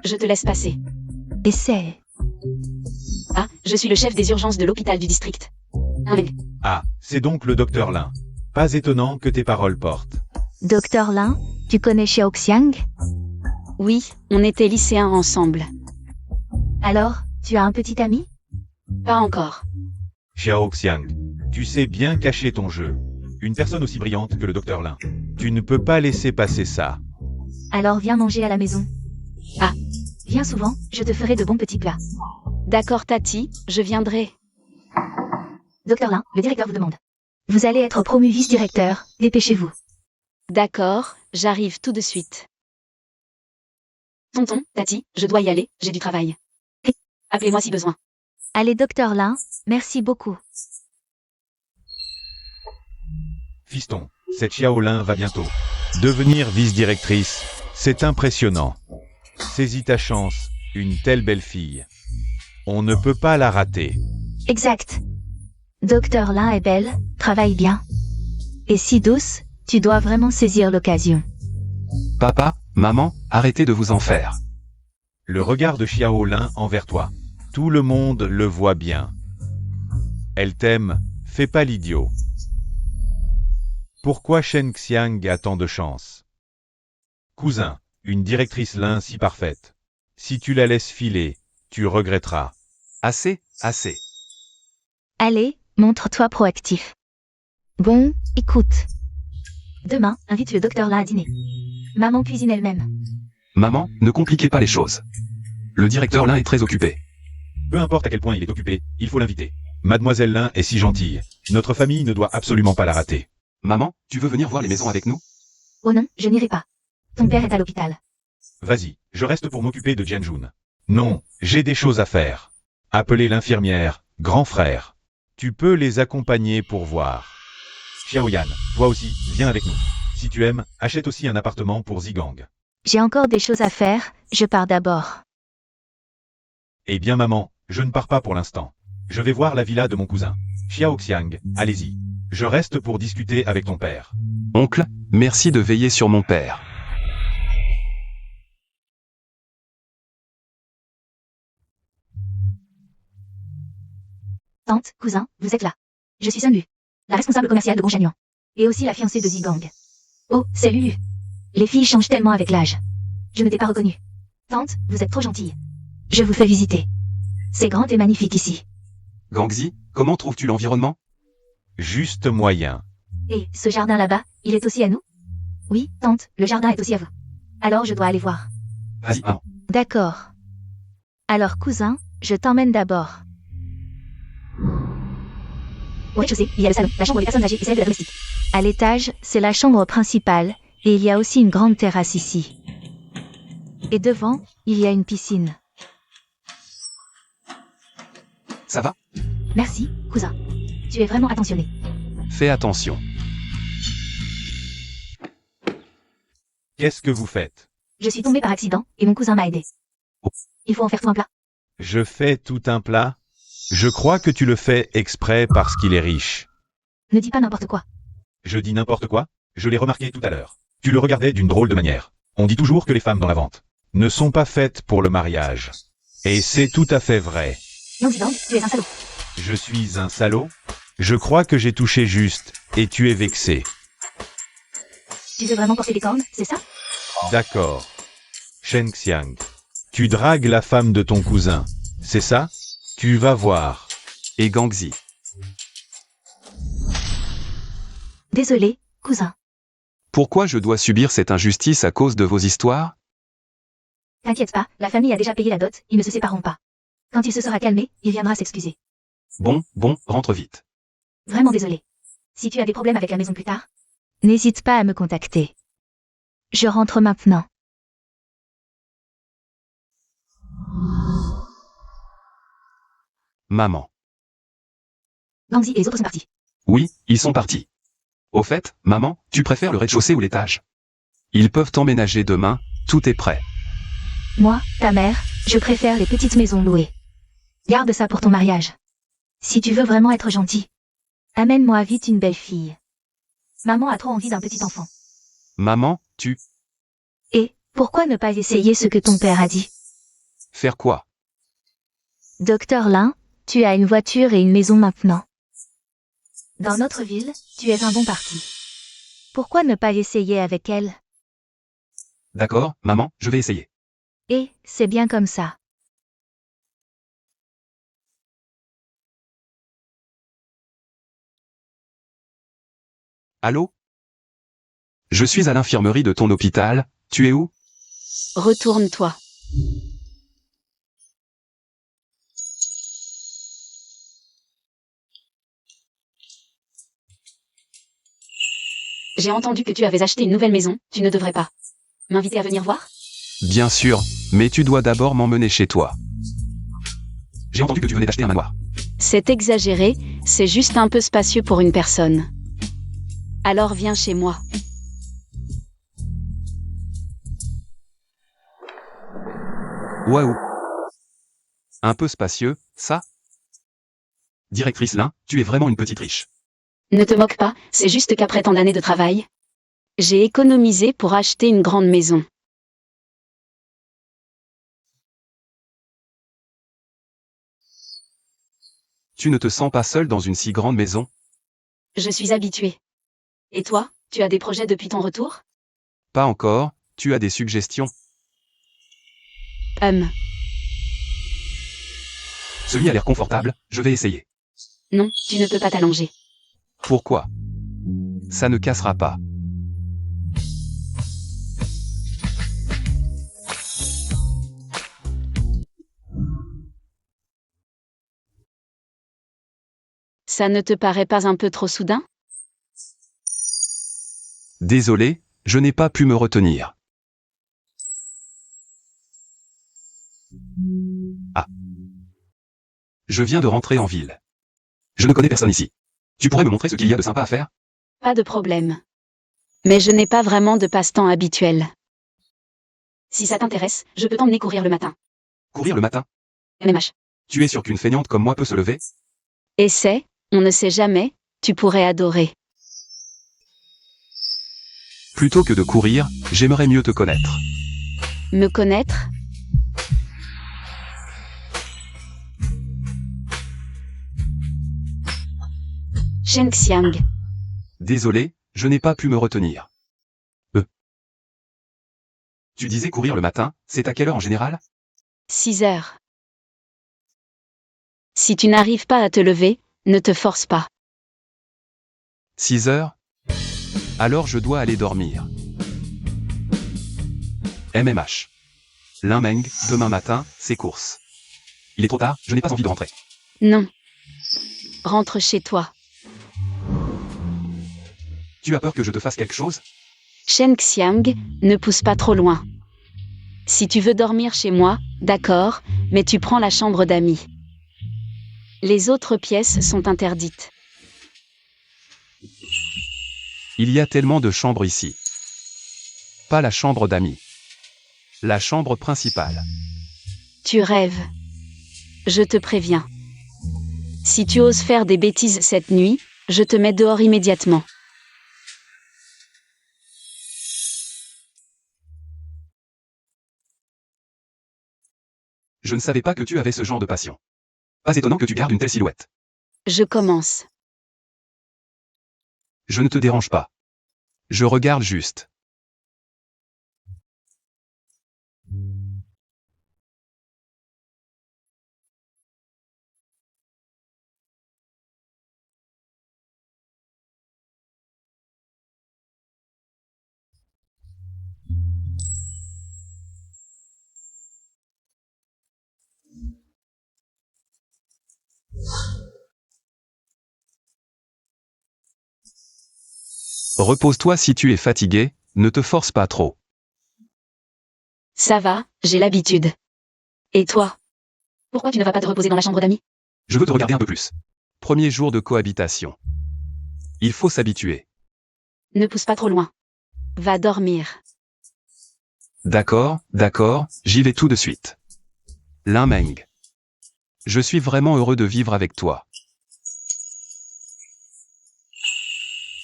Je te laisse passer. Et c'est... Ah, je suis le chef des urgences de l'hôpital du district. Ah, c'est donc le docteur Lin. Pas étonnant que tes paroles portent. Docteur Lin, tu connais Xiaoxiang? Oui, on était lycéens ensemble. Alors, tu as un petit ami? Pas encore. Xiaoxiang, tu sais bien cacher ton jeu. Une personne aussi brillante que le docteur Lin. Tu ne peux pas laisser passer ça. Alors viens manger à la maison. Ah. Viens souvent, je te ferai de bons petits plats. D'accord Tati, je viendrai. Docteur Lin, le directeur vous demande. Vous allez être promu vice-directeur, dépêchez-vous. D'accord, j'arrive tout de suite. Tonton, Tati, je dois y aller, j'ai du travail. Appelez-moi si besoin. Allez, docteur Lin, merci beaucoup. Fiston, cette Xiaolin va bientôt devenir vice-directrice. C'est impressionnant. Saisis ta chance, une telle belle fille. On ne peut pas la rater. Exact. Docteur Lin est belle, travaille bien. Et si douce, tu dois vraiment saisir l'occasion. Papa, maman, arrêtez de vous en faire. Le regard de Xiaolin envers toi. Tout le monde le voit bien. Elle t'aime, fais pas l'idiot. Pourquoi Shen Xiang a tant de chance? Cousin, une directrice Lin si parfaite. Si tu la laisses filer, tu regretteras. Assez, assez. Allez, montre-toi proactif. Bon, écoute. Demain, invite le docteur Lin à dîner. Maman cuisine elle-même. Maman, ne compliquez pas les choses. Le directeur Lin est très occupé. Peu importe à quel point il est occupé, il faut l'inviter. Mademoiselle Lin est si gentille. Notre famille ne doit absolument pas la rater. Maman, tu veux venir voir les maisons avec nous? Oh non, je n'irai pas. Ton père est à l'hôpital. Vas-y, je reste pour m'occuper de Jianjun. Non, j'ai des choses à faire. Appelez l'infirmière, grand frère. Tu peux les accompagner pour voir. Xiaoyan, toi aussi, viens avec nous. Si tu aimes, achète aussi un appartement pour Zigang. J'ai encore des choses à faire, je pars d'abord. Eh bien maman, je ne pars pas pour l'instant. Je vais voir la villa de mon cousin. Xiaoxiang, allez-y. Je reste pour discuter avec ton père. Oncle, merci de veiller sur mon père. Tante, cousin, vous êtes là. Je suis Sun Lu, la responsable commerciale de Gongshan Yuan. Et aussi la fiancée de Zigang. Oh, c'est Lulu. Les filles changent tellement avec l'âge. Je ne t'ai pas reconnue. Tante, vous êtes trop gentille. Je vous fais visiter. C'est grand et magnifique ici. Gangxi, comment trouves-tu l'environnement? Juste moyen. Et ce jardin là-bas, il est aussi à nous? Oui, tante, le jardin est aussi à vous. Alors je dois aller voir. Vas-y, maman. D'accord. Alors cousin, je t'emmène d'abord. Au rez-de-chaussée, il y a le salon, la chambre des personnes âgées et celle de la domestique. À l'étage, c'est la chambre principale, et il y a aussi une grande terrasse ici. Et devant, il y a une piscine. Ça va? Merci, cousin. Tu es vraiment attentionné. Fais attention. Qu'est-ce que vous faites? Je suis tombée par accident, et mon cousin m'a aidé. Il faut en faire tout un plat. Je fais tout un plat? Je crois que tu le fais exprès parce qu'il est riche. Ne dis pas n'importe quoi. Je dis n'importe quoi? Je l'ai remarqué tout à l'heure. Tu le regardais d'une drôle de manière. On dit toujours que les femmes dans la vente ne sont pas faites pour le mariage. Et c'est tout à fait vrai. Yang Zibang, tu es un salaud. Je suis un salaud? Je crois que j'ai touché juste, et tu es vexé. Tu veux vraiment porter des cornes, c'est ça? D'accord. Shen Xiang. Tu dragues la femme de ton cousin, c'est ça? Tu vas voir. Et Gangxi. Désolé, cousin. Pourquoi je dois subir cette injustice à cause de vos histoires? T'inquiète pas, la famille a déjà payé la dot, ils ne se sépareront pas. Quand il se sera calmé, il viendra s'excuser. Bon, rentre vite. Vraiment désolé. Si tu as des problèmes avec la maison plus tard, N'hésite pas à me contacter. Je rentre maintenant. Maman. Gangxi et les autres sont partis. Oui, ils sont partis. Au fait, maman, tu préfères le rez-de-chaussée ou l'étage? Ils peuvent emménager demain, tout est prêt. Moi, ta mère, je préfère les petites maisons louées. Garde ça pour ton mariage. Si tu veux vraiment être gentil. Amène-moi vite une belle fille. Maman a trop envie d'un petit enfant. Maman, tu... Et, pourquoi ne pas essayer ce que ton père a dit? Faire quoi? Docteur Lin, tu as une voiture et une maison maintenant. Dans notre ville, tu es un bon parti. Pourquoi ne pas essayer avec elle? D'accord, maman, je vais essayer. Et, c'est bien comme ça. Allô? Je suis à l'infirmerie de ton hôpital, tu es où? Retourne-toi. J'ai entendu que tu avais acheté une nouvelle maison, tu ne devrais pas m'inviter à venir voir? Bien sûr, mais tu dois d'abord m'emmener chez toi. J'ai entendu que tu venais d'acheter un manoir. C'est exagéré, c'est juste un peu spacieux pour une personne. Alors viens chez moi. Waouh! Un peu spacieux, ça? Directrice Lin, tu es vraiment une petite riche. Ne te moque pas, c'est juste qu'après tant d'années de travail, j'ai économisé pour acheter une grande maison. Tu ne te sens pas seule dans une si grande maison? Je suis habituée. Et toi, tu as des projets depuis ton retour? Pas encore, tu as des suggestions? Celui a l'air confortable, je vais essayer. Non, tu ne peux pas t'allonger. Pourquoi? Ça ne cassera pas. Ça ne te paraît pas un peu trop soudain? Désolé, je n'ai pas pu me retenir. Ah. Je viens de rentrer en ville. Je ne connais personne ici. Tu pourrais me montrer ce qu'il y a de sympa à faire? Pas de problème. Mais je n'ai pas vraiment de passe-temps habituel. Si ça t'intéresse, je peux t'emmener courir le matin. Courir le matin? MMH. Tu es sûr qu'une feignante comme moi peut se lever? Essaie, on ne sait jamais, tu pourrais adorer. Plutôt que de courir, j'aimerais mieux te connaître. Me connaître? Shen Xiang. Désolé, je n'ai pas pu me retenir. Tu disais courir le matin, c'est à quelle heure en général? 6 heures. Si tu n'arrives pas à te lever, ne te force pas. 6 heures? Alors je dois aller dormir. MMH. Limeng, demain matin, c'est course. Il est trop tard, je n'ai pas envie de rentrer. Non. Rentre chez toi. Tu as peur que je te fasse quelque chose? Shen Xiang, ne pousse pas trop loin. Si tu veux dormir chez moi, d'accord, mais tu prends la chambre d'amis. Les autres pièces sont interdites. Il y a tellement de chambres ici. Pas la chambre d'amis. La chambre principale. Tu rêves. Je te préviens. Si tu oses faire des bêtises cette nuit, je te mets dehors immédiatement. Je ne savais pas que tu avais ce genre de passion. Pas étonnant que tu gardes une telle silhouette. Je commence. Je ne te dérange pas. Je regarde juste. Repose-toi si tu es fatigué, ne te force pas trop. Ça va, j'ai l'habitude. Et toi? Pourquoi tu ne vas pas te reposer dans la chambre d'amis? Je veux te regarder un peu plus. Premier jour de cohabitation. Il faut s'habituer. Ne pousse pas trop loin. Va dormir. D'accord, j'y vais tout de suite. Limeng. Je suis vraiment heureux de vivre avec toi.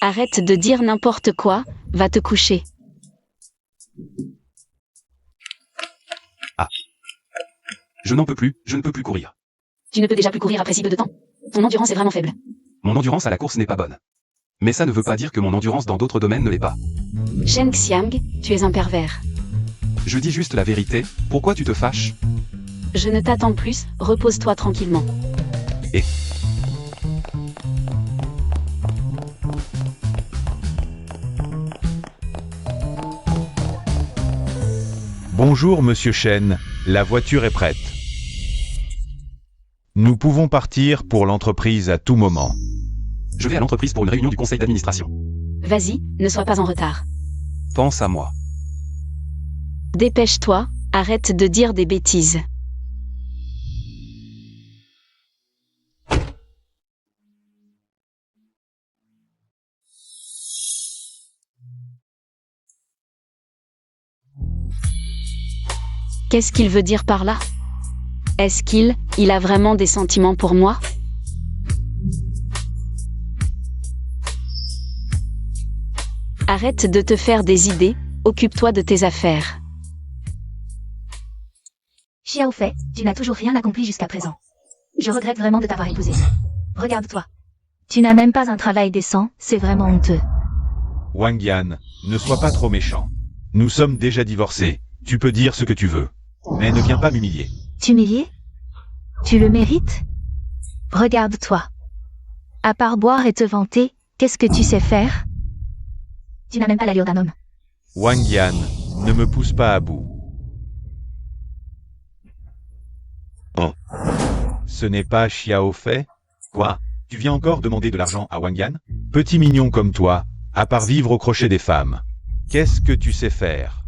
Arrête de dire n'importe quoi, va te coucher. Je n'en peux plus, je ne peux plus courir. Tu ne peux déjà plus courir après si peu de temps. Ton endurance est vraiment faible. Mon endurance à la course n'est pas bonne. Mais ça ne veut pas dire que mon endurance dans d'autres domaines ne l'est pas. Shen Xiang, tu es un pervers. Je dis juste la vérité, pourquoi tu te fâches? Je ne t'attends plus, repose-toi tranquillement. Bonjour Monsieur Shen, la voiture est prête. Nous pouvons partir pour l'entreprise à tout moment. Je vais à l'entreprise pour une réunion du conseil d'administration. Vas-y, ne sois pas en retard. Pense à moi. Dépêche-toi, arrête de dire des bêtises. Qu'est-ce qu'il veut dire par là? Est-ce qu'il a vraiment des sentiments pour moi? Arrête de te faire des idées, occupe-toi de tes affaires. Xiao Fei, tu n'as toujours rien accompli jusqu'à présent. Je regrette vraiment de t'avoir épousé. Regarde-toi. Tu n'as même pas un travail décent, c'est vraiment honteux. Wang Yan, ne sois pas trop méchant. Nous sommes déjà divorcés, tu peux dire ce que tu veux. Mais ne viens pas m'humilier. T'humilier? Tu le mérites? Regarde-toi. À part boire et te vanter, qu'est-ce que tu sais faire? Tu n'as même pas l'allure d'un homme. Wang Yan, ne me pousse pas à bout. Ce n'est pas Xiao Fei? Quoi? Tu viens encore demander de l'argent à Wang Yan? Petit mignon comme toi, à part vivre au crochet des femmes. Qu'est-ce que tu sais faire?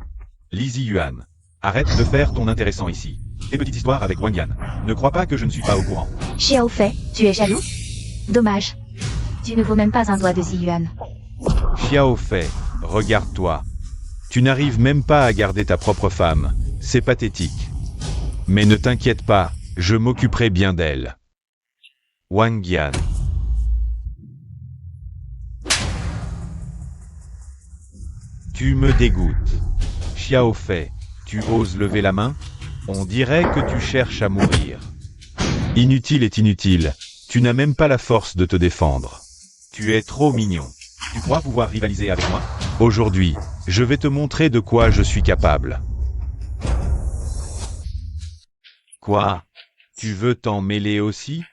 Lizzie Yuan, arrête de faire ton intéressant ici. Tes petites histoires avec Wang Yan. Ne crois pas que je ne suis pas au courant. Xiao Fei, tu es jaloux? Dommage. Tu ne vaux même pas un doigt de Ziyuan. Xiao Fei, regarde-toi. Tu n'arrives même pas à garder ta propre femme. C'est pathétique. Mais ne t'inquiète pas, je m'occuperai bien d'elle. Wang Yan. Tu me dégoûtes. Xiao Fei, tu oses lever la main? On dirait que tu cherches à mourir. Inutile est inutile. Tu n'as même pas la force de te défendre. Tu es trop mignon. Tu crois pouvoir rivaliser avec moi? Aujourd'hui, je vais te montrer de quoi je suis capable. Quoi? Tu veux t'en mêler aussi?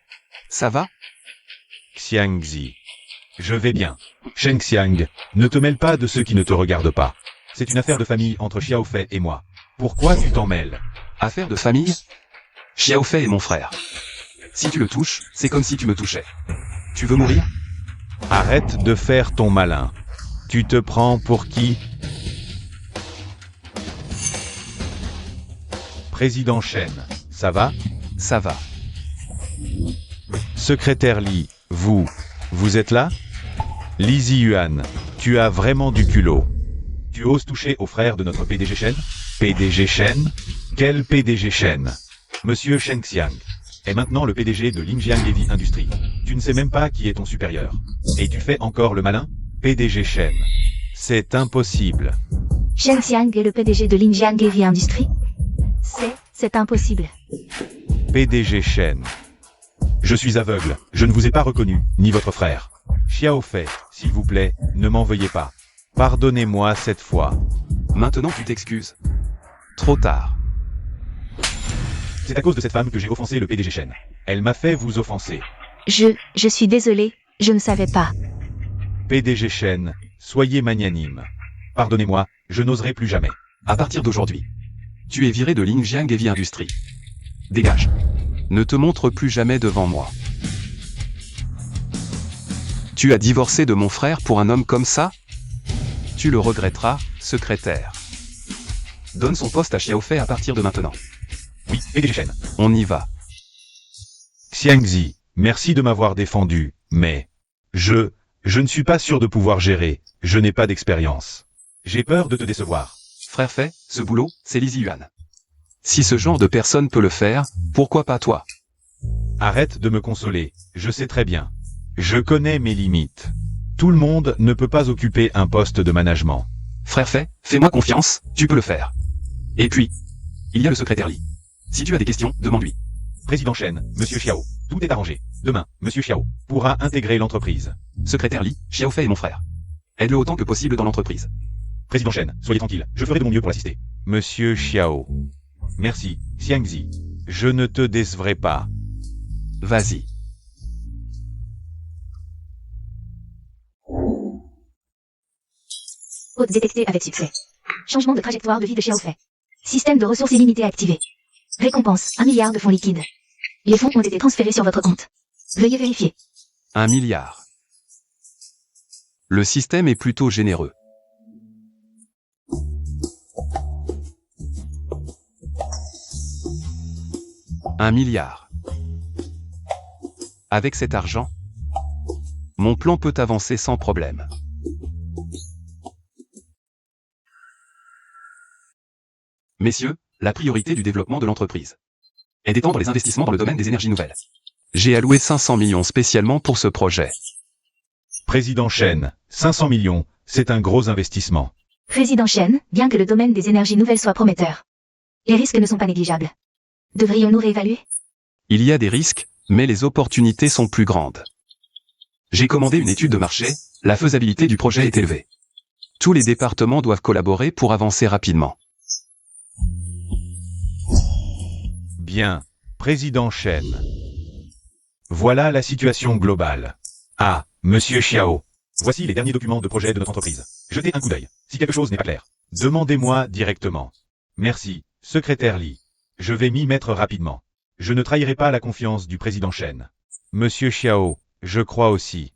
Ça va? Xiangzi. Je vais bien. Shen Xiang, ne te mêle pas de ceux qui ne te regardent pas. C'est une affaire de famille entre Xiaofei et moi. Pourquoi tu t'en mêles? Affaire de famille? Xiaofei est mon frère. Si tu le touches, c'est comme si tu me touchais. Tu veux mourir? Arrête de faire ton malin. Tu te prends pour qui? Président Shen, ça va? Ça va. Secrétaire Li, vous êtes là? Li Ziyuan, tu as vraiment du culot. Tu oses toucher au frère de notre PDG Shen? PDG Shen? Quel PDG Shen? Monsieur Shen Xiang est maintenant le PDG de Linjiang Heavy Industries. Tu ne sais même pas qui est ton supérieur. Et tu fais encore le malin? PDG Shen. C'est impossible. Shen Xiang est le PDG de Linjiang Heavy Industries? C'est impossible. PDG Shen. Je suis aveugle, je ne vous ai pas reconnu, ni votre frère. Xiaofei, s'il vous plaît, ne m'en veuillez pas. Pardonnez-moi cette fois. Maintenant tu t'excuses. Trop tard. C'est à cause de cette femme que j'ai offensé le PDG Shen. Elle m'a fait vous offenser. Je suis désolée, je ne savais pas. PDG Shen, soyez magnanime. Pardonnez-moi, je n'oserai plus jamais. À partir d'aujourd'hui, tu es viré de Linjiang Heavy Industries. Dégage. Ne te montre plus jamais devant moi. Tu as divorcé de mon frère pour un homme comme ça? Tu le regretteras, secrétaire. Donne son poste à Xiaofei à partir de maintenant. Oui, PDG Shen. On y va. Xiangzi, merci de m'avoir défendu, mais... Je ne suis pas sûr de pouvoir gérer, je n'ai pas d'expérience. J'ai peur de te décevoir. Frère Fei, ce boulot, c'est Li Ziyuan. Si ce genre de personne peut le faire, pourquoi pas toi? Arrête de me consoler, je sais très bien. Je connais mes limites. Tout le monde ne peut pas occuper un poste de management. Frère Fei, fais-moi confiance, tu peux le faire. Et puis, il y a le secrétaire Li. Si tu as des questions, demande-lui. Président Shen, Monsieur Xiao, tout est arrangé. Demain, Monsieur Xiao pourra intégrer l'entreprise. Secrétaire Li, Xiaofei est mon frère. Aide-le autant que possible dans l'entreprise. Président Shen, soyez tranquille, je ferai de mon mieux pour l'assister. Monsieur Xiao. Merci, Xiangzi. Je ne te décevrai pas. Vas-y. Hôte détectée avec succès. Changement de trajectoire de vie de Xiaofei. Système de ressources illimitées activé. Récompense, 1 milliard de fonds liquides. Les fonds ont été transférés sur votre compte. Veuillez vérifier. 1 milliard. Le système est plutôt généreux. Un milliard. Avec cet argent, mon plan peut avancer sans problème. Messieurs, la priorité du développement de l'entreprise est d'étendre les investissements dans le domaine des énergies nouvelles. J'ai alloué 500 millions spécialement pour ce projet. Président Shen, 500 millions, c'est un gros investissement. Président Shen, bien que le domaine des énergies nouvelles soit prometteur, les risques ne sont pas négligeables. Devrions-nous réévaluer? Il y a des risques, mais les opportunités sont plus grandes. J'ai commandé une étude de marché, la faisabilité du projet est élevée. Tous les départements doivent collaborer pour avancer rapidement. Bien, Président Shen. Voilà la situation globale. Ah, Monsieur Xiao. Voici les derniers documents de projet de notre entreprise. Jetez un coup d'œil. Si quelque chose n'est pas clair, demandez-moi directement. Merci, secrétaire Li. Je vais m'y mettre rapidement. Je ne trahirai pas la confiance du président Shen. Monsieur Xiao, je crois aussi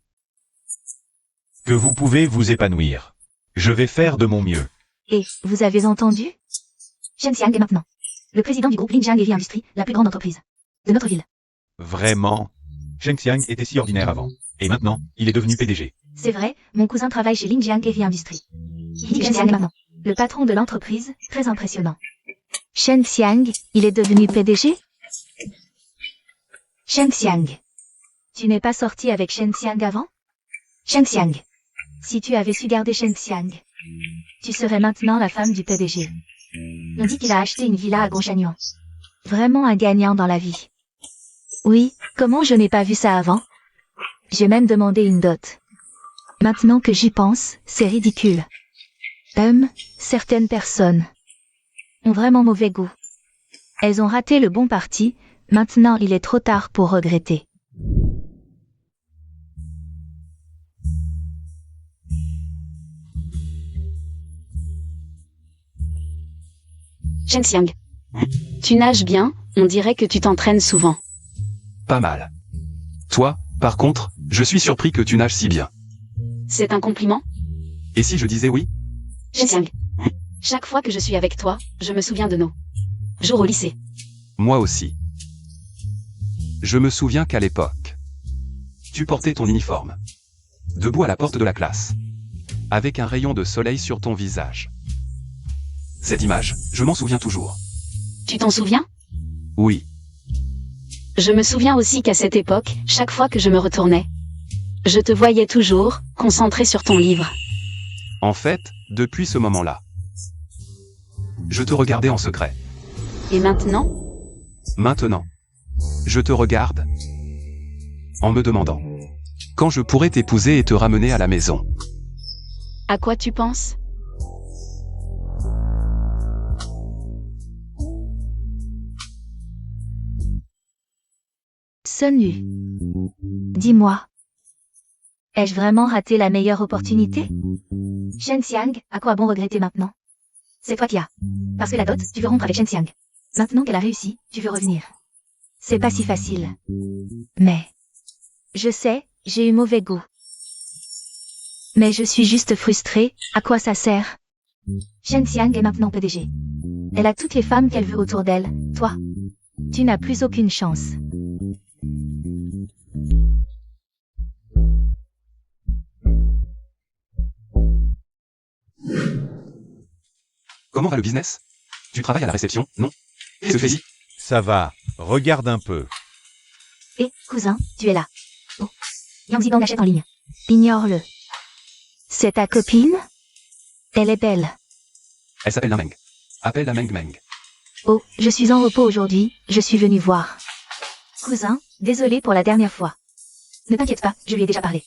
que vous pouvez vous épanouir. Je vais faire de mon mieux. Et, vous avez entendu? Shen Xiang est maintenant le président du groupe Linjiang Heavy Industries, la plus grande entreprise de notre ville. Vraiment? Shen Xiang était si ordinaire avant. Et maintenant, il est devenu PDG. C'est vrai, mon cousin travaille chez Linjiang Heavy Industries. Shen Xiang est maintenant le patron de l'entreprise, très impressionnant. Shen Xiang, il est devenu PDG? Shen Xiang. Tu n'es pas sorti avec Shen Xiang avant? Shen Xiang. Si tu avais su garder Shen Xiang, tu serais maintenant la femme du PDG. On dit qu'il a acheté une villa à Gongshanyuan. Vraiment un gagnant dans la vie. Oui, comment je n'ai pas vu ça avant? J'ai même demandé une dot. Maintenant que j'y pense, c'est ridicule. Certaines personnes ont vraiment mauvais goût. Elles ont raté le bon parti, maintenant il est trop tard pour regretter. Shenxiang. Tu nages bien, on dirait que tu t'entraînes souvent. Pas mal. Toi, par contre, je suis surpris que tu nages si bien. C'est un compliment? Et si je disais oui? Shenxiang. Chaque fois que je suis avec toi, je me souviens de nos jours au lycée. Moi aussi. Je me souviens qu'à l'époque, tu portais ton uniforme, debout à la porte de la classe, avec un rayon de soleil sur ton visage. Cette image, je m'en souviens toujours. Tu t'en souviens? Oui, Je me souviens aussi qu'à cette époque, chaque fois que je me retournais, je te voyais toujours, concentré sur ton livre. en fait, depuis ce moment-là, je te regardais en secret. Et maintenant? Maintenant, je te regarde en me demandant quand je pourrais t'épouser et te ramener à la maison. À quoi tu penses? Sun Yu. Dis-moi. Ai-je vraiment raté la meilleure opportunité? Shen Xiang, à quoi bon regretter maintenant? C'est toi qui as. Parce que la dot, tu veux rompre avec Shen Xiang. Maintenant qu'elle a réussi, tu veux revenir. C'est pas si facile. Mais. Je sais, j'ai eu mauvais goût. Mais je suis juste frustrée, à quoi ça sert? Shen Xiang est maintenant PDG. Elle a toutes les femmes qu'elle veut autour d'elle. Toi, Tu n'as plus aucune chance. Comment va le business? Tu travailles à la réception, non? Et ce fait-y? Ça va, regarde un peu. hé, cousin, tu es là. Oh. Yang Zidong achète en ligne. Ignore-le. C'est ta copine? Elle est belle. Elle s'appelle la Meng. Appelle la Meng Meng. Oh, je suis en repos aujourd'hui, je suis venue voir. Cousin, désolé pour la dernière fois. Ne t'inquiète pas, je lui ai déjà parlé.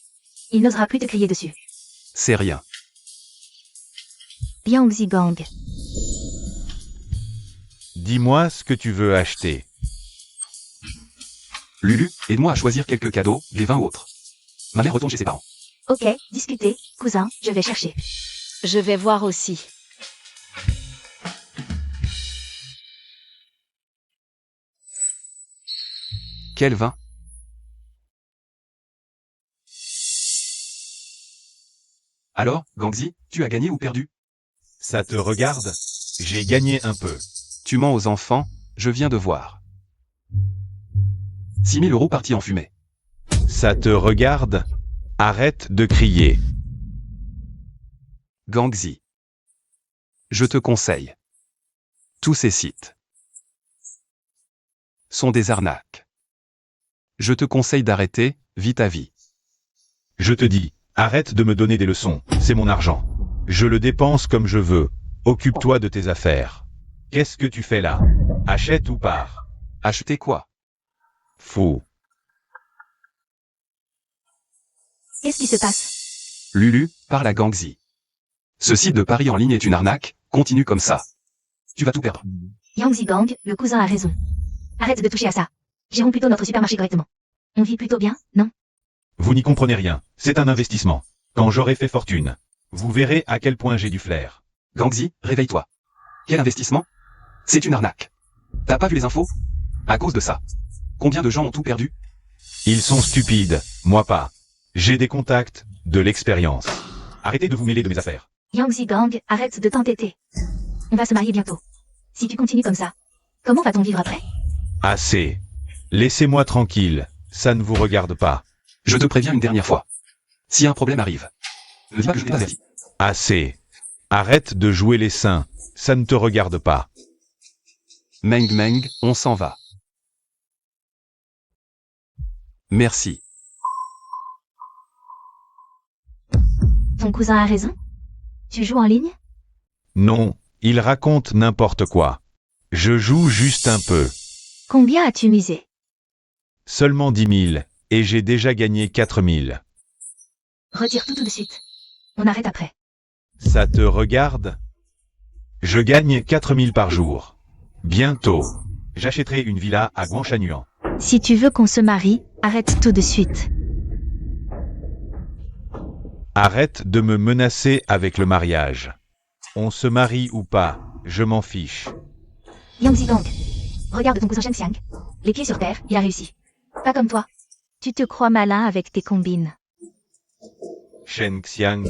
Il n'osera plus te crier dessus. C'est rien. Yang Zigang. Dis-moi ce que tu veux acheter. Lulu, aide-moi à choisir quelques cadeaux, des vins ou autres. Ma mère retourne chez ses parents. Ok, discutez, cousin, je vais chercher. Je vais voir aussi. Quel vin? Alors, Gangzi, tu as gagné ou perdu? Ça te regarde? J'ai gagné un peu. Tu mens aux enfants, je viens de voir. 6 000 € partis en fumée. Ça te regarde? Arrête de crier. Gangzi. Je te conseille. Tous ces sites sont des arnaques. Je te conseille d'arrêter, vite à vie. Je te dis, arrête de me donner des leçons, c'est mon argent. Je le dépense comme je veux. Occupe-toi de tes affaires. Qu'est-ce que tu fais là? Achète ou pars? Acheter quoi? Faux. Qu'est-ce qui se passe? Lulu, parle à Gangzi. Ce site de paris en ligne est une arnaque, continue comme ça. Tu vas tout perdre. Yang Zigang, le cousin a raison. Arrête de toucher à ça. Gérons plutôt notre supermarché correctement. On vit plutôt bien, non? Vous n'y comprenez rien, c'est un investissement. Quand j'aurai fait fortune, vous verrez à quel point j'ai du flair. Gangzi, réveille-toi. Quel investissement? C'est une arnaque. T'as pas vu les infos? À cause de ça. Combien de gens ont tout perdu? Ils sont stupides, moi pas. J'ai des contacts, de l'expérience. Arrêtez de vous mêler de mes affaires. Yang Zigang, arrête de t'entêter. On va se marier bientôt. Si tu continues comme ça, comment va-t-on vivre après? Assez. Laissez-moi tranquille, ça ne vous regarde pas. Je te préviens une dernière fois. Si un problème arrive, ne dis pas que je t'ai pas averti. Assez. Arrête de jouer les saints, ça ne te regarde pas. Meng Meng, on s'en va. Merci. Ton cousin a raison? Tu joues en ligne? Non, il raconte n'importe quoi. Je joue juste un peu. Combien as-tu misé? Seulement 10 000, et j'ai déjà gagné 4 000. Retire tout de suite. On arrête après. Ça te regarde? Je gagne 4 000 par jour. Bientôt, j'achèterai une villa à Guangshanuan. Si tu veux qu'on se marie, arrête tout de suite. Arrête de me menacer avec le mariage. On se marie ou pas, je m'en fiche. Yang Zidong. Regarde ton cousin Shen Xiang. Les pieds sur terre, il a réussi. Pas comme toi. Tu te crois malin avec tes combines. Shen Xiang,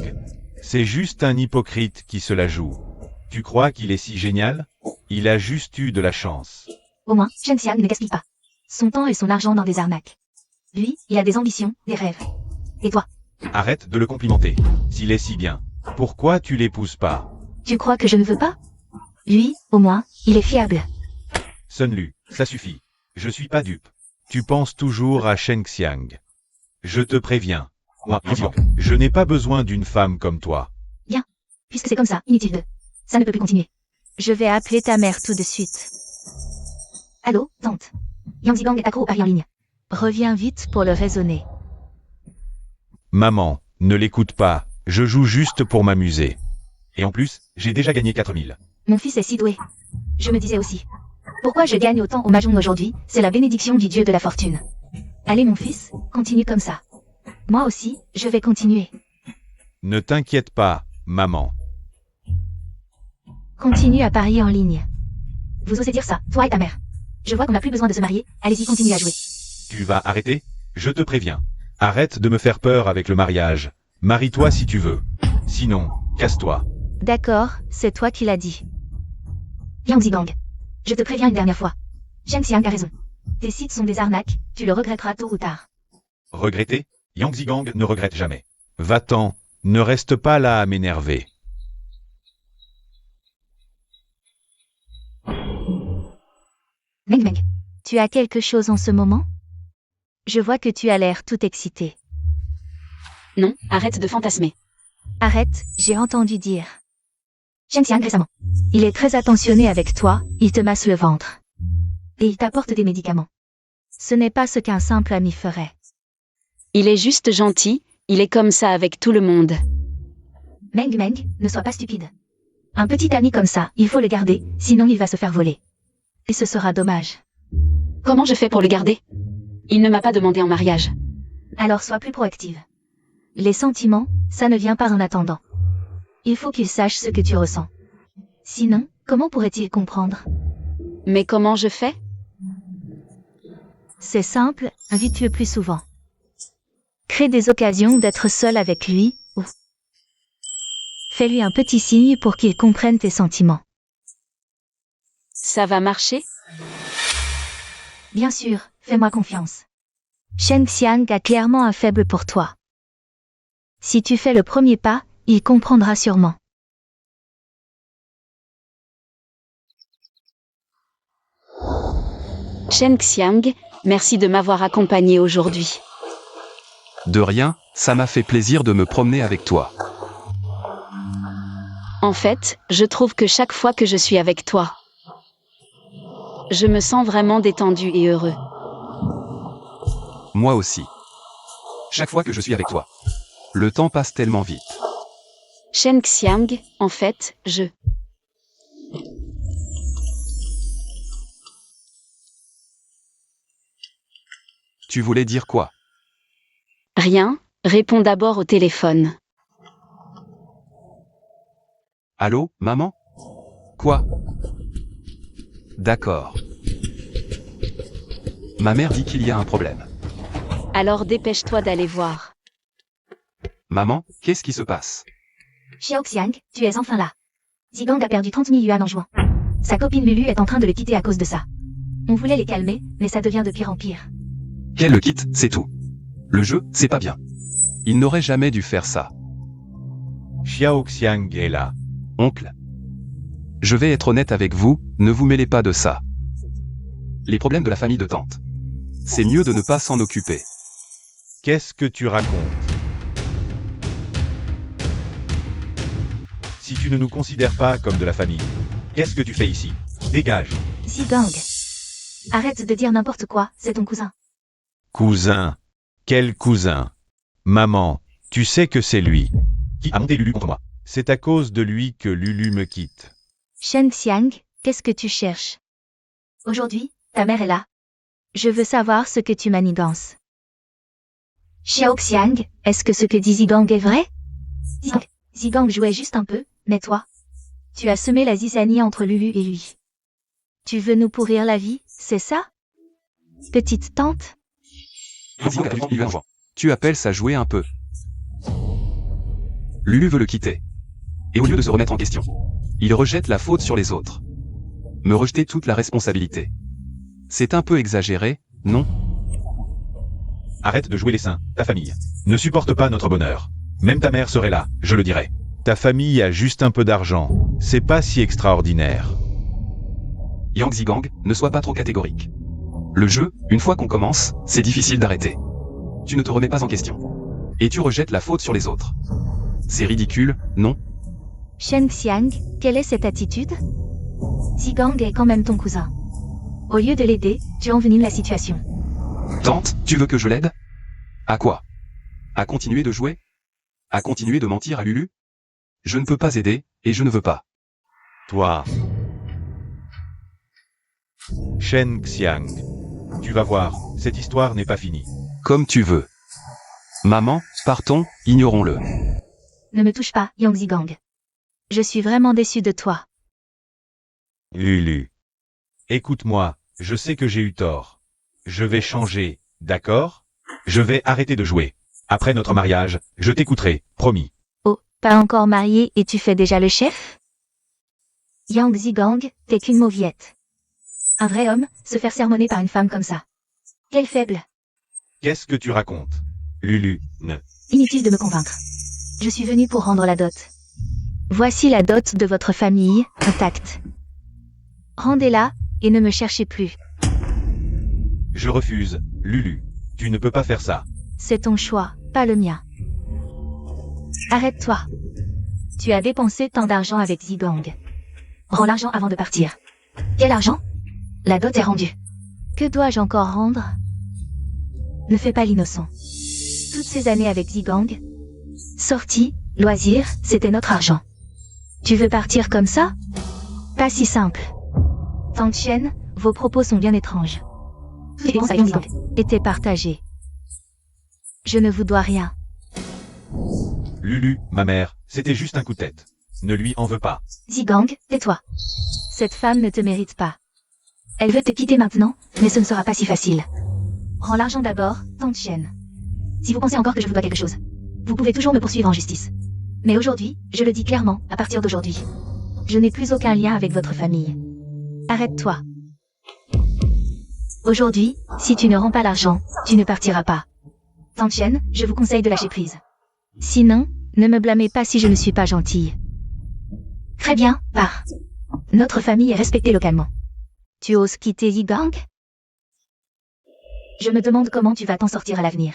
c'est juste un hypocrite qui se la joue. Tu crois qu'il est si génial? Il a juste eu de la chance. Au moins, Shen Xiang ne gaspille pas son temps et son argent dans des arnaques. Lui, il a des ambitions, des rêves. Et toi? Arrête de le complimenter. S'il est si bien, pourquoi tu l'épouses pas? Tu crois que je ne veux pas? Lui, au moins, il est fiable. Sun Lu, ça suffit. Je suis pas dupe. Tu penses toujours à Shen Xiang. Je te préviens. Moi, je n'ai pas besoin d'une femme comme toi. Puisque c'est comme ça, inutile de. Ça ne peut plus continuer. Je vais appeler ta mère tout de suite. Allô, tante. Yang Zidong est accro au pari en ligne. Reviens vite pour le raisonner. Maman, ne l'écoute pas. Je joue juste pour m'amuser. Et en plus, j'ai déjà gagné 4000. Mon fils est si doué. Je me disais aussi. Pourquoi je gagne autant au Mahjong aujourd'hui? C'est la bénédiction du dieu de la fortune. Allez mon fils, continue comme ça. Moi aussi, je vais continuer. Ne t'inquiète pas, maman. Continue à parier en ligne. Vous osez dire ça, toi et ta mère. Je vois qu'on n'a plus besoin de se marier, allez-y, continuez à jouer. Tu vas arrêter? Je te préviens. Arrête de me faire peur avec le mariage. Marie-toi si tu veux. Sinon, casse-toi. D'accord, c'est toi qui l'as dit. Yang Zidong. Je te préviens une dernière fois. Shen Xiang a raison. Tes sites sont des arnaques, tu le regretteras tôt ou tard. Regretter? Yang Zigang ne regrette jamais. Va-t'en, ne reste pas là à m'énerver. Meng Meng. Tu as quelque chose en ce moment? Je vois que tu as l'air tout excité. Non, arrête de fantasmer. Arrête, j'ai entendu dire. Shen Xiang récemment. Il est très attentionné avec toi, il te masse le ventre. Et il t'apporte des médicaments. Ce n'est pas ce qu'un simple ami ferait. Il est juste gentil, il est comme ça avec tout le monde. Meng Meng, ne sois pas stupide. Un petit ami comme ça, il faut le garder, sinon il va se faire voler. Et ce sera dommage. Comment je fais pour le garder? Il ne m'a pas demandé en mariage. Alors sois plus proactive. Les sentiments, ça ne vient pas en attendant. Il faut qu'il sache ce que tu ressens. Sinon, comment pourrait-il comprendre? Mais comment je fais? C'est simple, invite-le plus souvent. Crée des occasions d'être seul avec lui, ou fais-lui un petit signe pour qu'il comprenne tes sentiments. Ça va marcher? Bien sûr, fais-moi confiance. Shen Xiang a clairement un faible pour toi. Si tu fais le premier pas, il comprendra sûrement. Shen Xiang, merci de m'avoir accompagné aujourd'hui. De rien, ça m'a fait plaisir de me promener avec toi. En fait, je trouve que chaque fois que je suis avec toi, je me sens vraiment détendu et heureux. Moi aussi. Chaque fois que je suis avec toi. Le temps passe tellement vite. Shen Xiang, en fait, Tu voulais dire quoi? Rien, réponds d'abord au téléphone. Allô, maman? Quoi? D'accord. Ma mère dit qu'il y a un problème. Alors dépêche-toi d'aller voir. Maman, qu'est-ce qui se passe? Xiao Xiang, tu es enfin là. Zidong a perdu 30 000 yuan en jouant. Sa copine Lulu est en train de le quitter à cause de ça. On voulait les calmer, mais ça devient de pire en pire. Qu'elle le quitte, c'est tout. Le jeu, c'est pas bien. Il n'aurait jamais dû faire ça. Xiao Xiang est là. Oncle. Je vais être honnête avec vous, ne vous mêlez pas de ça. Les problèmes de la famille de tante. C'est mieux de ne pas s'en occuper. Qu'est-ce que tu racontes? Si tu ne nous considères pas comme de la famille, qu'est-ce que tu fais ici? Dégage. Zidong. Arrête de dire n'importe quoi, c'est ton cousin. Cousin. Quel cousin? Maman, tu sais que c'est lui qui a monté Lulu contre moi. C'est à cause de lui que Lulu me quitte. Shen Xiang, qu'est-ce que tu cherches? Aujourd'hui, ta mère est là. Je veux savoir ce que tu manigances. Xiao Xiang, Est-ce que ce que dit Zidong est vrai? Zidong jouait juste un peu, mais toi, Tu as semé la zizanie entre Lulu et lui. Tu veux nous pourrir la vie, c'est ça? Petite tante? Yang Zigong a perdu Lulu en jouant. Tu appelles ça jouer un peu. Lulu veut le quitter. Et au lieu de se remettre en question, il rejette la faute sur les autres. Me rejeter toute la responsabilité. C'est un peu exagéré, non? Arrête de jouer les saints, ta famille ne supporte pas notre bonheur. Même ta mère serait là, je le dirais. Ta famille a juste un peu d'argent, c'est pas si extraordinaire. Yang Zigang, ne sois pas trop catégorique. Le jeu, une fois qu'on commence, c'est difficile d'arrêter. Tu ne te remets pas en question. Et tu rejettes la faute sur les autres. C'est ridicule, non? Shen Xiang, quelle est cette attitude? Zigang est quand même ton cousin. Au lieu de l'aider, tu envenimes la situation. Tante, tu veux que je l'aide? À quoi? À continuer de jouer? À continuer de mentir à Lulu? Je ne peux pas aider, et je ne veux pas. Toi. Shen Xiang. Tu vas voir, cette histoire n'est pas finie. Comme tu veux. Maman, partons, ignorons-le. Ne me touche pas, Yang Zigang. Je suis vraiment déçu de toi. Lulu. Écoute-moi, je sais que j'ai eu tort. Je vais changer, d'accord? Je vais arrêter de jouer. Après notre mariage, je t'écouterai, promis. Oh, pas encore marié et tu fais déjà le chef? Yang Zigang, t'es qu'une mauviette. Un vrai homme, se faire sermonner par une femme comme ça. Quelle faible. Qu'est-ce que tu racontes? Lulu, ne. Inutile de me convaincre. Je suis venue pour rendre la dot. Voici la dot de votre famille, intacte. Rendez-la, et ne me cherchez plus. Je refuse, Lulu. Tu ne peux pas faire ça. C'est ton choix, pas le mien. Arrête-toi. Tu as dépensé tant d'argent avec Zigang. Rends l'argent avant de partir. Quel argent? La dot est rendue. Que dois-je encore rendre? Ne fais pas l'innocent. Toutes ces années avec Zigang, sorties, loisirs, c'était notre argent. Tu veux partir comme ça? Pas si simple. Tante Chen, vos propos sont bien étranges. Toutes les dépenses avec Zigang étaient partagées. Je ne vous dois rien. Lulu, ma mère, c'était juste un coup de tête. Ne lui en veux pas. Zigang, tais-toi. Cette femme ne te mérite pas. Elle veut te quitter maintenant, mais ce ne sera pas si facile. Rends l'argent d'abord, tante Chen. Si vous pensez encore que je vous dois quelque chose, vous pouvez toujours me poursuivre en justice. Mais aujourd'hui, je le dis clairement, à partir d'aujourd'hui, je n'ai plus aucun lien avec votre famille. Arrête-toi. Aujourd'hui, si tu ne rends pas l'argent, tu ne partiras pas. Tante Chen, je vous conseille de lâcher prise. Sinon, ne me blâmez pas si je ne suis pas gentille. Très bien, pars. Notre famille est respectée localement. Tu oses quitter Zigang? Je me demande comment tu vas t'en sortir à l'avenir.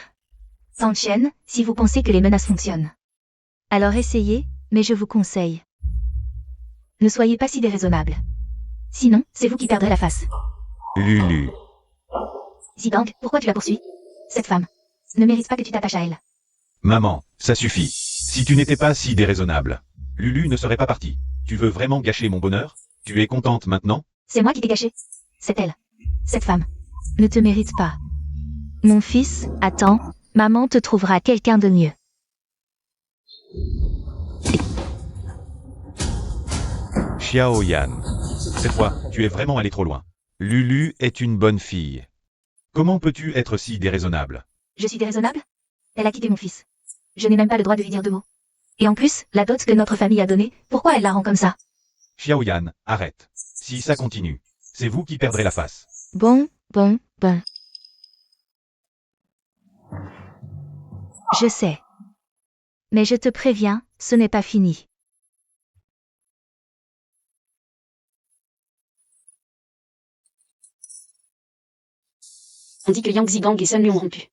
Tante Chen, si vous pensez que les menaces fonctionnent. Alors essayez, mais je vous conseille. Ne soyez pas si déraisonnable. Sinon, c'est vous qui perdrez la face. Lulu. Zigang, pourquoi tu la poursuis? Cette femme ne mérite pas que tu t'attaches à elle. Maman, ça suffit. Si tu n'étais pas si déraisonnable, Lulu ne serait pas partie. Tu veux vraiment gâcher mon bonheur? Tu es contente maintenant? C'est moi qui t'ai gâché. C'est elle. Cette femme ne te mérite pas. Mon fils, attends, maman te trouvera quelqu'un de mieux. Xiao Yan. Cette fois, tu es vraiment allé trop loin. Lulu est une bonne fille. Comment peux-tu être si déraisonnable? Je suis déraisonnable? Elle a quitté mon fils. Je n'ai même pas le droit de lui dire deux mots. Et en plus, la dot que notre famille a donnée, pourquoi elle la rend comme ça? Xiao Yan, arrête. Si ça continue, c'est vous qui perdrez la face. Bon. Je sais. Mais je te préviens, ce n'est pas fini. On dit que Yang Zigang et Sun Lu ont rompu.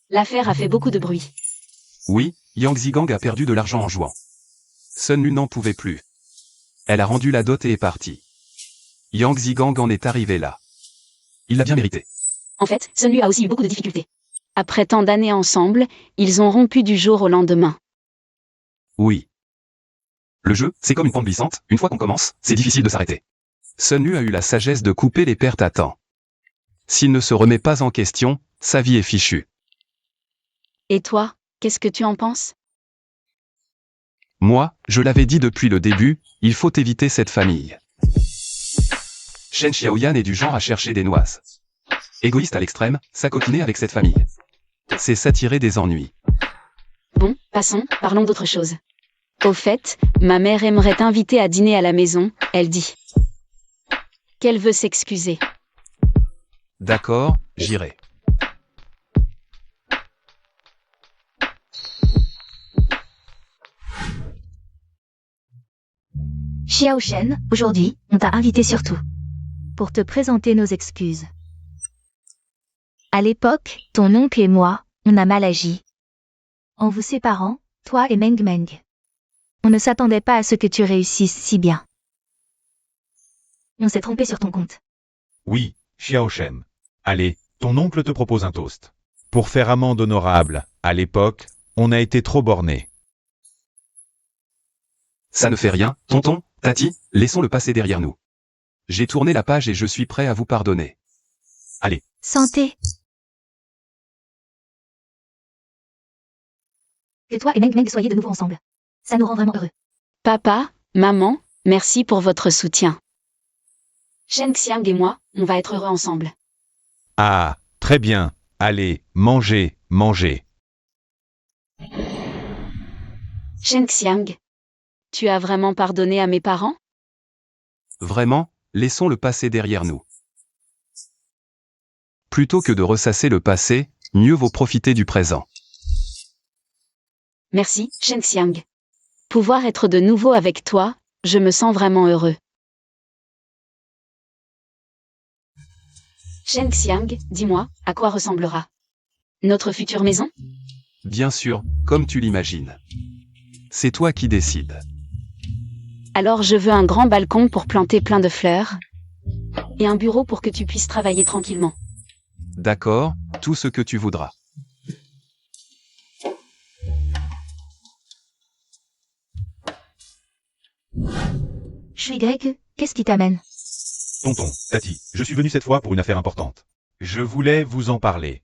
L'affaire a fait beaucoup de bruit. Oui, Yang Zigang a perdu de l'argent en jouant. Sun Lu n'en pouvait plus. Elle a rendu la dot et est partie. Yang Zigang en est arrivé là. Il l'a bien mérité. En fait, Sun Lu a aussi eu beaucoup de difficultés. Après tant d'années ensemble, ils ont rompu du jour au lendemain. Oui. Le jeu, c'est comme une pente glissante, une fois qu'on commence, c'est difficile de s'arrêter. Sun Lu a eu la sagesse de couper les pertes à temps. S'il ne se remet pas en question, sa vie est fichue. Et toi, qu'est-ce que tu en penses? Moi, je l'avais dit depuis le début, il faut éviter cette famille. Shen Xiaoyan est du genre à chercher des noises. Égoïste à l'extrême, s'acoquiner avec cette famille. C'est s'attirer des ennuis. Bon, passons, parlons d'autre chose. Au fait, ma mère aimerait t'inviter à dîner à la maison, elle dit. Qu'elle veut s'excuser. D'accord, j'irai. Xiao Shen, aujourd'hui, on t'a invité surtout. Pour te présenter nos excuses. À l'époque, ton oncle et moi, on a mal agi. En vous séparant, toi et Meng Meng. On ne s'attendait pas à ce que tu réussisses si bien. On s'est trompé sur ton compte. Oui, Xiao Shen. Allez, ton oncle te propose un toast. Pour faire amende honorable, à l'époque, on a été trop borné. Ça ne fait rien, tonton, Tati, laissons le passé derrière nous. J'ai tourné la page et je suis prêt à vous pardonner. Allez. Santé. Que toi et Meng Meng soyez de nouveau ensemble. Ça nous rend vraiment heureux. Papa, maman, merci pour votre soutien. Shen Xiang et moi, on va être heureux ensemble. Ah, très bien. Allez, mangez, mangez. Shen Xiang, tu as vraiment pardonné à mes parents? Vraiment, laissons le passé derrière nous. Plutôt que de ressasser le passé, mieux vaut profiter du présent. Merci, Shen Xiang. Pouvoir être de nouveau avec toi, je me sens vraiment heureux. Shen Xiang, dis-moi, à quoi ressemblera notre future maison? Bien sûr, comme tu l'imagines. C'est toi qui décides. Alors je veux un grand balcon pour planter plein de fleurs. Et un bureau pour que tu puisses travailler tranquillement. D'accord, tout ce que tu voudras. Shui Greg, qu'est-ce qui t'amène? Tonton, Tati, je suis venu cette fois pour une affaire importante. Je voulais vous en parler.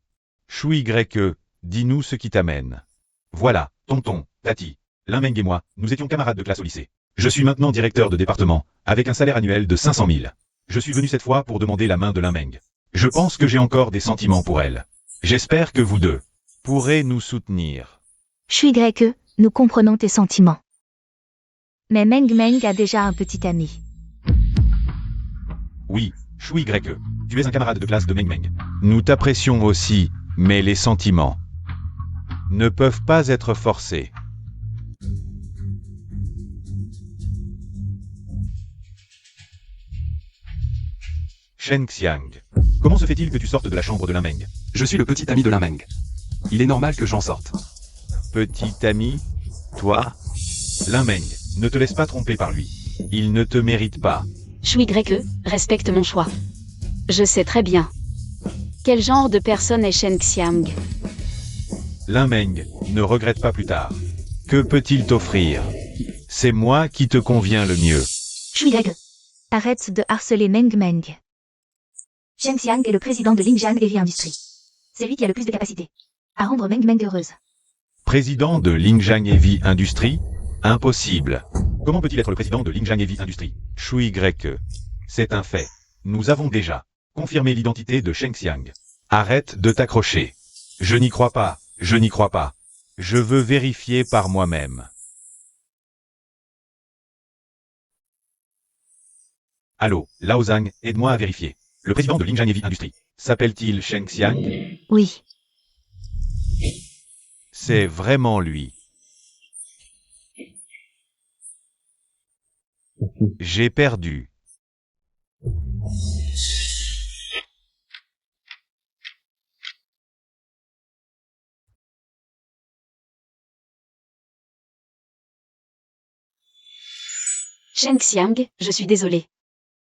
Shui Greke, dis-nous ce qui t'amène. Voilà, tonton, Tati, Meng et moi, nous étions camarades de classe au lycée. Je suis maintenant directeur de département, avec un salaire annuel de 500 000. Je suis venu cette fois pour demander la main de Meng. Je pense que j'ai encore des sentiments pour elle. J'espère que vous deux pourrez nous soutenir. Shui Greke, nous comprenons tes sentiments. Mais Meng Meng a déjà un petit ami. Oui, Shui Greke, tu es un camarade de classe de Meng Meng. Nous t'apprécions aussi, mais les sentiments ne peuvent pas être forcés. Shen Xiang, comment se fait-il que tu sortes de la chambre de Meng? Je suis le petit ami de Meng. Il est normal que j'en sorte. Petit ami? Toi? Meng, ne te laisse pas tromper par lui. Il ne te mérite pas. Shui Greke, respecte mon choix. Je sais très bien. Quel genre de personne est Shen Xiang? Meng, ne regrette pas plus tard. Que peut-il t'offrir? C'est moi qui te convient le mieux. Shui Greg. Arrête de harceler Meng Meng. Shen Xiang est le président de Lingjiang Heavy Industries. C'est lui qui a le plus de capacité à rendre Meng Meng heureuse. Président de Lingjiang Heavy Industries? Impossible. Comment peut-il être le président de Lingjiang Heavy Industries? Shui Greke. C'est un fait. Nous avons déjà confirmé l'identité de Shen Xiang. Arrête de t'accrocher. Je n'y crois pas, je n'y crois pas. Je veux vérifier par moi-même. Allô, Lao Zhang, aide-moi à vérifier. Le président de Lingjiang Heavy Industries s'appelle-t-il Shen Xiang? Oui. C'est vraiment lui. J'ai perdu. Shen Xiang, je suis désolé.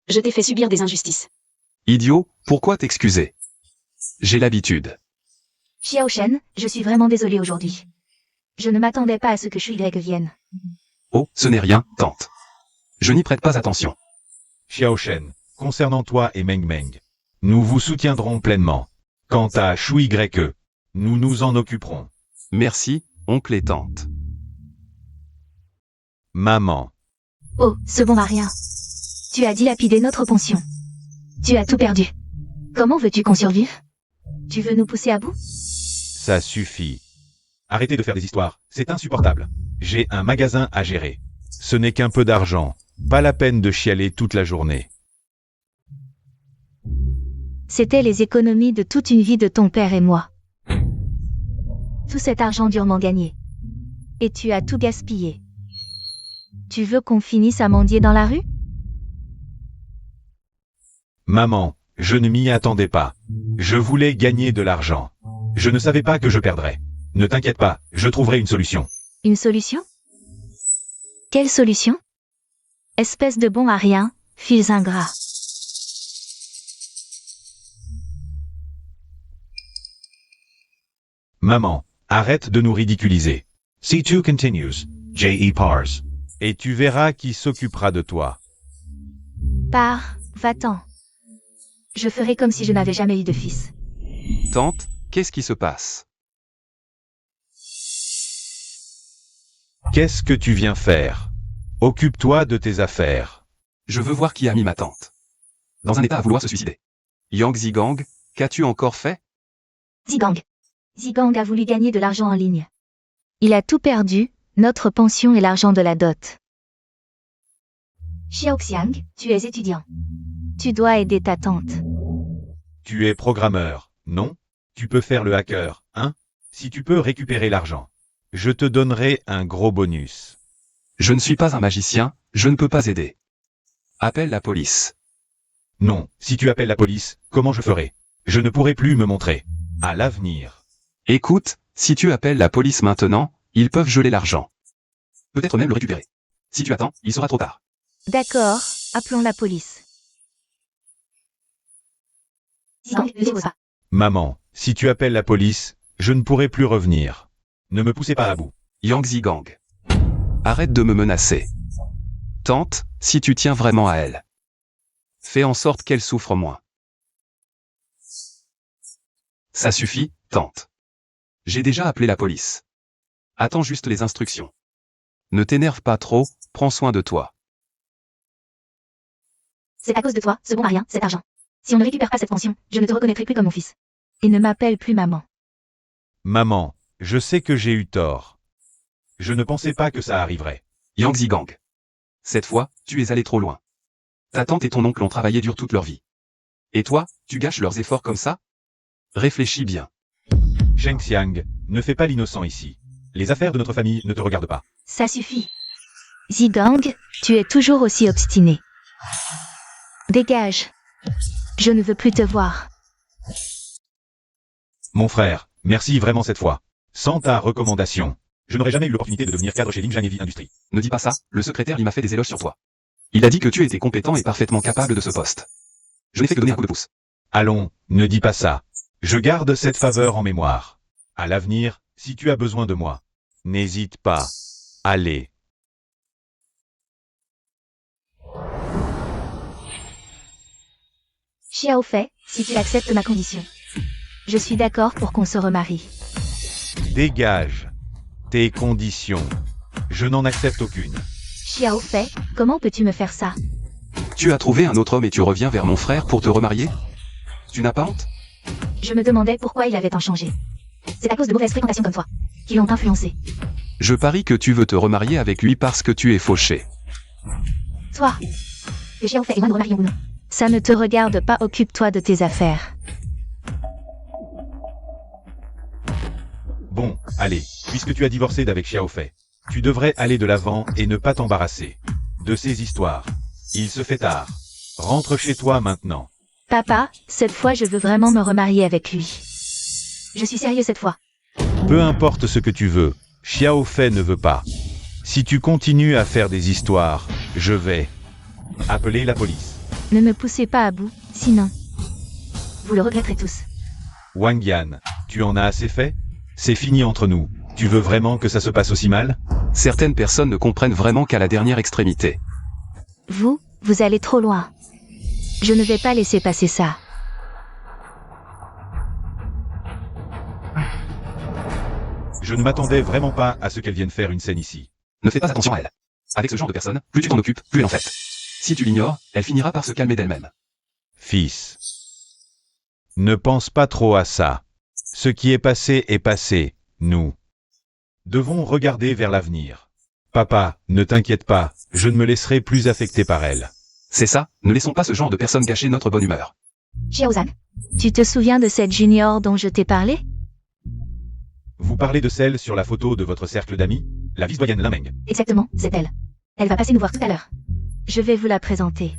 Je t'ai fait subir des injustices. Idiot, pourquoi t'excuser? J'ai l'habitude. Xiao Shen, je suis vraiment désolé aujourd'hui. Je ne m'attendais pas à ce que Shui Greg vienne. Oh, ce n'est rien, tante. Je n'y prête pas attention. Xiao Shen, concernant toi et Meng Meng, nous vous soutiendrons pleinement. Quant à Shui Greke, nous nous en occuperons. Merci, oncle et tante. Maman. Oh, ce bon à rien. Tu as dilapidé notre pension. Tu as tout perdu. Comment veux-tu qu'on survive? Tu veux nous pousser à bout? Ça suffit. Arrêtez de faire des histoires, c'est insupportable. J'ai un magasin à gérer. Ce n'est qu'un peu d'argent. Pas la peine de chialer toute la journée. C'était les économies de toute une vie de ton père et moi. Tout cet argent durement gagné. Et tu as tout gaspillé. Tu veux qu'on finisse à mendier dans la rue? Maman, je ne m'y attendais pas. Je voulais gagner de l'argent. Je ne savais pas que je perdrais. Ne t'inquiète pas, je trouverai une solution. Une solution? Quelle solution? Espèce de bon à rien, fils ingrats. Maman, arrête de nous ridiculiser. C2 continues. J.E. Pars. Et tu verras qui s'occupera de toi. Pars, va-t'en. Je ferai comme si je n'avais jamais eu de fils. Tante, qu'est-ce qui se passe? Qu'est-ce que tu viens faire? Occupe-toi de tes affaires. Je veux voir qui a mis ma tante dans un état à vouloir se suicider. Yang Zigang, qu'as-tu encore fait? Zigang. Zigang a voulu gagner de l'argent en ligne. Il a tout perdu, notre pension et l'argent de la dot. Xiaoxiang, tu es étudiant. Tu dois aider ta tante. Tu es programmeur, non? Tu peux faire le hacker, hein? Si tu peux récupérer l'argent, je te donnerai un gros bonus. Je ne suis pas un magicien, je ne peux pas aider. Appelle la police. Non, si tu appelles la police, comment je ferai? Je ne pourrai plus me montrer. À l'avenir. Écoute, si tu appelles la police maintenant, ils peuvent geler l'argent. Peut-être même le récupérer. Si tu attends, il sera trop tard. D'accord, appelons la police. Zigang, ne dépose pas. Maman, si tu appelles la police, je ne pourrai plus revenir. Ne me poussez pas à bout. Yang Zigang. Arrête de me menacer. Tante, si tu tiens vraiment à elle. Fais en sorte qu'elle souffre moins. Ça suffit, tante. J'ai déjà appelé la police. Attends juste les instructions. Ne t'énerve pas trop, prends soin de toi. C'est à cause de toi, ce bon à rien, cet argent. Si on ne récupère pas cette pension, je ne te reconnaîtrai plus comme mon fils. Et ne m'appelle plus maman. Maman, je sais que j'ai eu tort. Je ne pensais pas que ça arriverait. Yang Zigang. Cette fois, tu es allé trop loin. Ta tante et ton oncle ont travaillé dur toute leur vie. Et toi, tu gâches leurs efforts comme ça? Réfléchis bien. Sheng Xiang, ne fais pas l'innocent ici. Les affaires de notre famille ne te regardent pas. Ça suffit. Zigang, tu es toujours aussi obstiné. Dégage. Je ne veux plus te voir. Mon frère, merci vraiment cette fois. Sans ta recommandation, je n'aurais jamais eu l'opportunité de devenir cadre chez Lingjang Heavy Industries. Ne dis pas ça, le secrétaire il m'a fait des éloges sur toi. Il a dit que tu étais compétent et parfaitement capable de ce poste. Je n'ai fait que donner un coup de pouce. Allons, ne dis pas ça. Je garde cette faveur en mémoire. À l'avenir, si tu as besoin de moi, n'hésite pas. Allez. Xiao Fei, si tu acceptes ma condition. Je suis d'accord pour qu'on se remarie. Dégage. Tes conditions. Je n'en accepte aucune. Xiao Fei, Comment peux-tu me faire ça? Tu as trouvé un autre homme et tu reviens vers mon frère pour te remarier? Tu n'as pas honte? je me demandais pourquoi il avait tant changé. C'est à cause de mauvaises fréquentations comme toi, qui l'ont influencé. Je parie que tu veux te remarier avec lui parce que tu es fauché. Toi, que Xiao Fei et moi nous remarions ou non. Ça ne te regarde pas, occupe-toi de tes affaires. Bon, allez, puisque tu as divorcé d'avec Xiao Fei, tu devrais aller de l'avant et ne pas t'embarrasser de ces histoires. Il se fait tard. Rentre chez toi maintenant. Papa, cette fois je veux vraiment me remarier avec lui. Je suis sérieux cette fois. Peu importe ce que tu veux, Xiao Fei ne veut pas. Si tu continues à faire des histoires, je vais appeler la police. Ne me poussez pas à bout, sinon. Vous le regretterez tous. Wang Yan, tu en as assez fait? C'est fini entre nous. Tu veux vraiment que ça se passe aussi mal? Certaines personnes ne comprennent vraiment qu'à la dernière extrémité. Vous allez trop loin. Je ne vais pas laisser passer ça. Je ne m'attendais vraiment pas à ce qu'elle vienne faire une scène ici. Ne fais pas attention à elle. Avec ce genre de personnes, plus tu t'en occupes, plus elle en fait. Si tu l'ignores, elle finira par se calmer d'elle-même. fils. Ne pense pas trop à ça. Ce qui est passé, nous devons regarder vers l'avenir. Papa, ne t'inquiète pas, je ne me laisserai plus affecter par elle. C'est ça, ne laissons pas ce genre de personnes gâcher notre bonne humeur. Xiaozan, Tu te souviens de cette junior dont je t'ai parlé? Vous parlez de celle sur la photo de votre cercle d'amis, la vice-doyenne Limeng. exactement, c'est elle. Elle va passer nous voir tout à l'heure. Je vais vous la présenter.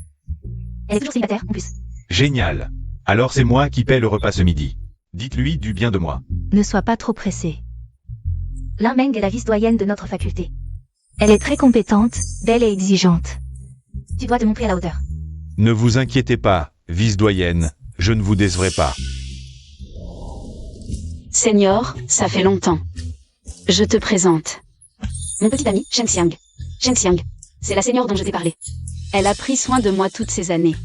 Elle est toujours célibataire, en plus. Génial. Alors c'est moi qui paie le repas ce midi. Dites-lui du bien de moi. Ne sois pas trop pressé. Lin Meng est la vice-doyenne de notre faculté. Elle est très compétente, belle et exigeante. Tu dois te montrer à la hauteur. Ne vous inquiétez pas, vice-doyenne, je ne vous décevrai pas. Seigneur, ça fait longtemps. Je te présente. Mon petit ami, Shen Xiang. Shen Xiang, c'est la seigneur dont je t'ai parlé. Elle a pris soin de moi toutes ces années.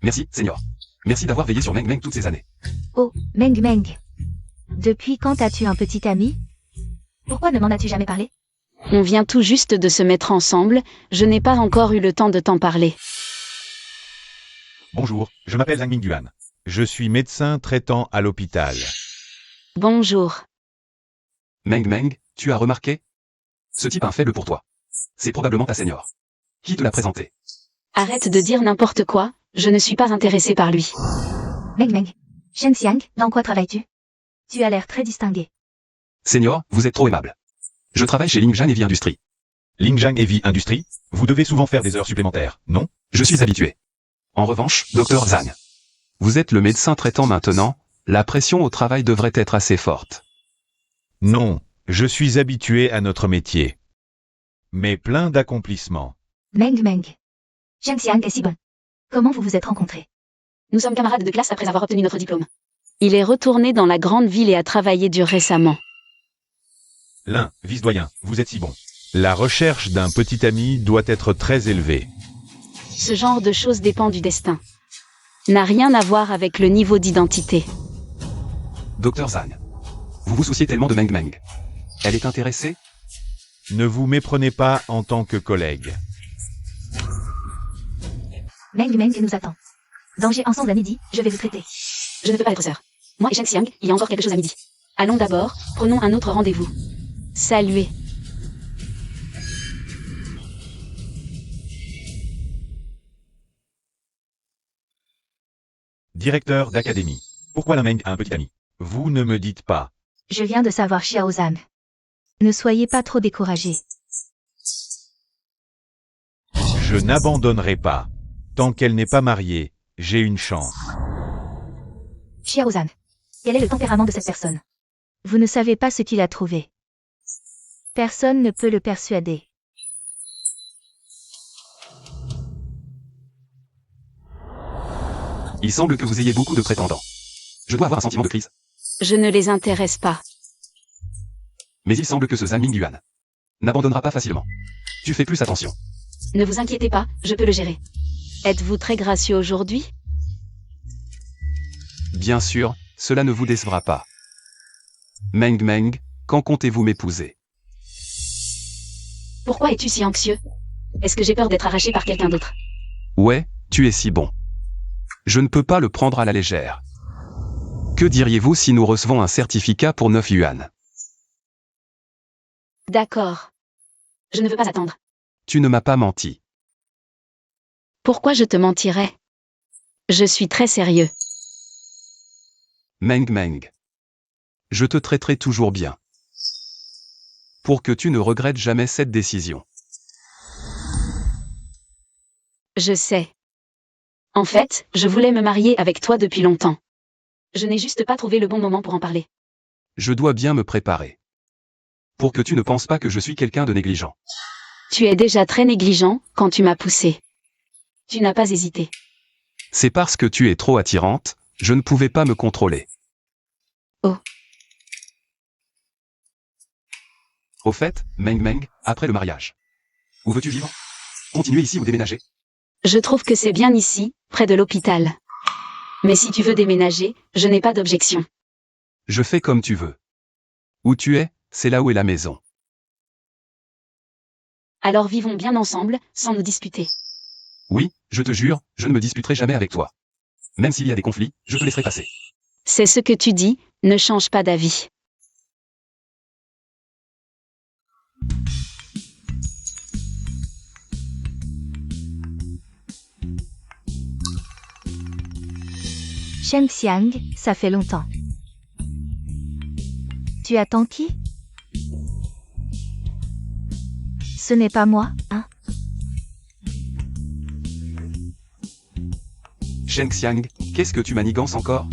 Merci, Seigneur. Merci d'avoir veillé sur Meng Meng toutes ces années. Oh, Meng Meng. Depuis quand as-tu un petit ami? Pourquoi ne m'en as-tu jamais parlé? On vient tout juste de se mettre ensemble, je n'ai pas encore eu le temps de t'en parler. Bonjour, je m'appelle Zhang Mingyuan. Je suis médecin traitant à l'hôpital. Bonjour. Meng Meng, tu as remarqué? Ce type a un faible pour toi. C'est probablement ta Seigneur. Qui te l'a présenté? Arrête de dire n'importe quoi, je ne suis pas intéressée par lui. Meng Meng. Shen Xiang, dans quoi travailles-tu? Tu as l'air très distingué. Seigneur, vous êtes trop aimable. Je travaille chez Lingzhan Heavy Industries. Lingzhan Heavy Industries, vous devez souvent faire des heures supplémentaires, non? Je suis habitué. En revanche, Dr Zhang, vous êtes le médecin traitant maintenant, la pression au travail devrait être assez forte. Non, je suis habitué à notre métier. Mais plein d'accomplissements. Meng Meng. Shen Xiang est si bon. Comment vous vous êtes rencontrés? Nous sommes camarades de classe après avoir obtenu notre diplôme. Il est retourné dans la grande ville et a travaillé dur récemment. L'un, vice-doyen, vous êtes si bon. La recherche d'un petit ami doit être très élevée. Ce genre de choses dépend du destin. N'a rien à voir avec le niveau d'identité. Dr Zhang, vous vous souciez tellement de Meng Meng. Elle est intéressée? Ne vous méprenez pas en tant que collègue. Meng Meng nous attend. Danger ensemble à midi, je vais vous traiter. Je ne peux pas être sœur. Moi et Shen Xiang, il y a encore quelque chose à midi. Allons d'abord, prenons un autre rendez-vous. Saluez. Directeur d'académie. Pourquoi la Meng a un petit ami? Vous ne me dites pas. Je viens de savoir Xiaozan. Ne soyez pas trop découragé. Je n'abandonnerai pas. Tant qu'elle n'est pas mariée, j'ai une chance. Xiaozan. Quel est le tempérament de cette personne? Vous ne savez pas ce qu'il a trouvé. Personne ne peut le persuader. Il semble que vous ayez beaucoup de prétendants. Je dois avoir un sentiment de crise. Je ne les intéresse pas. Mais il semble que ce Zhang Mingyuan n'abandonnera pas facilement. Tu fais plus attention. Ne vous inquiétez pas, je peux le gérer. Êtes-vous très gracieux aujourd'hui? Bien sûr, cela ne vous décevra pas. Meng Meng, quand comptez-vous m'épouser? Pourquoi es-tu si anxieux? Est-ce que j'ai peur d'être arraché par quelqu'un d'autre? Ouais, tu es si bon. Je ne peux pas le prendre à la légère. Que diriez-vous si nous recevons un certificat pour 9 yuan? D'accord. Je ne veux pas attendre. Tu ne m'as pas menti. Pourquoi je te mentirais? Je suis très sérieux. Meng Meng. Je te traiterai toujours bien. Pour que tu ne regrettes jamais cette décision. Je sais. En fait, je voulais me marier avec toi depuis longtemps. Je n'ai juste pas trouvé le bon moment pour en parler. Je dois bien me préparer. Pour que tu ne penses pas que je suis quelqu'un de négligent. Tu es déjà très négligent quand tu m'as poussé. Tu n'as pas hésité. C'est parce que tu es trop attirante, je ne pouvais pas me contrôler. Oh. Au fait, Meng Meng, après le mariage. Où veux-tu vivre? Continuer ici ou déménager? Je trouve que c'est bien ici, près de l'hôpital. Mais si tu veux déménager, je n'ai pas d'objection. Je fais comme tu veux. Où tu es, c'est là où est la maison. Alors vivons bien ensemble, sans nous disputer. Oui, je te jure, je ne me disputerai jamais avec toi. Même s'il y a des conflits, je te laisserai passer. C'est ce que tu dis, ne change pas d'avis. Shen Xiang, ça fait longtemps. Tu attends qui? Ce n'est pas moi, hein? Shen Xiang, qu'est-ce que tu manigances encore?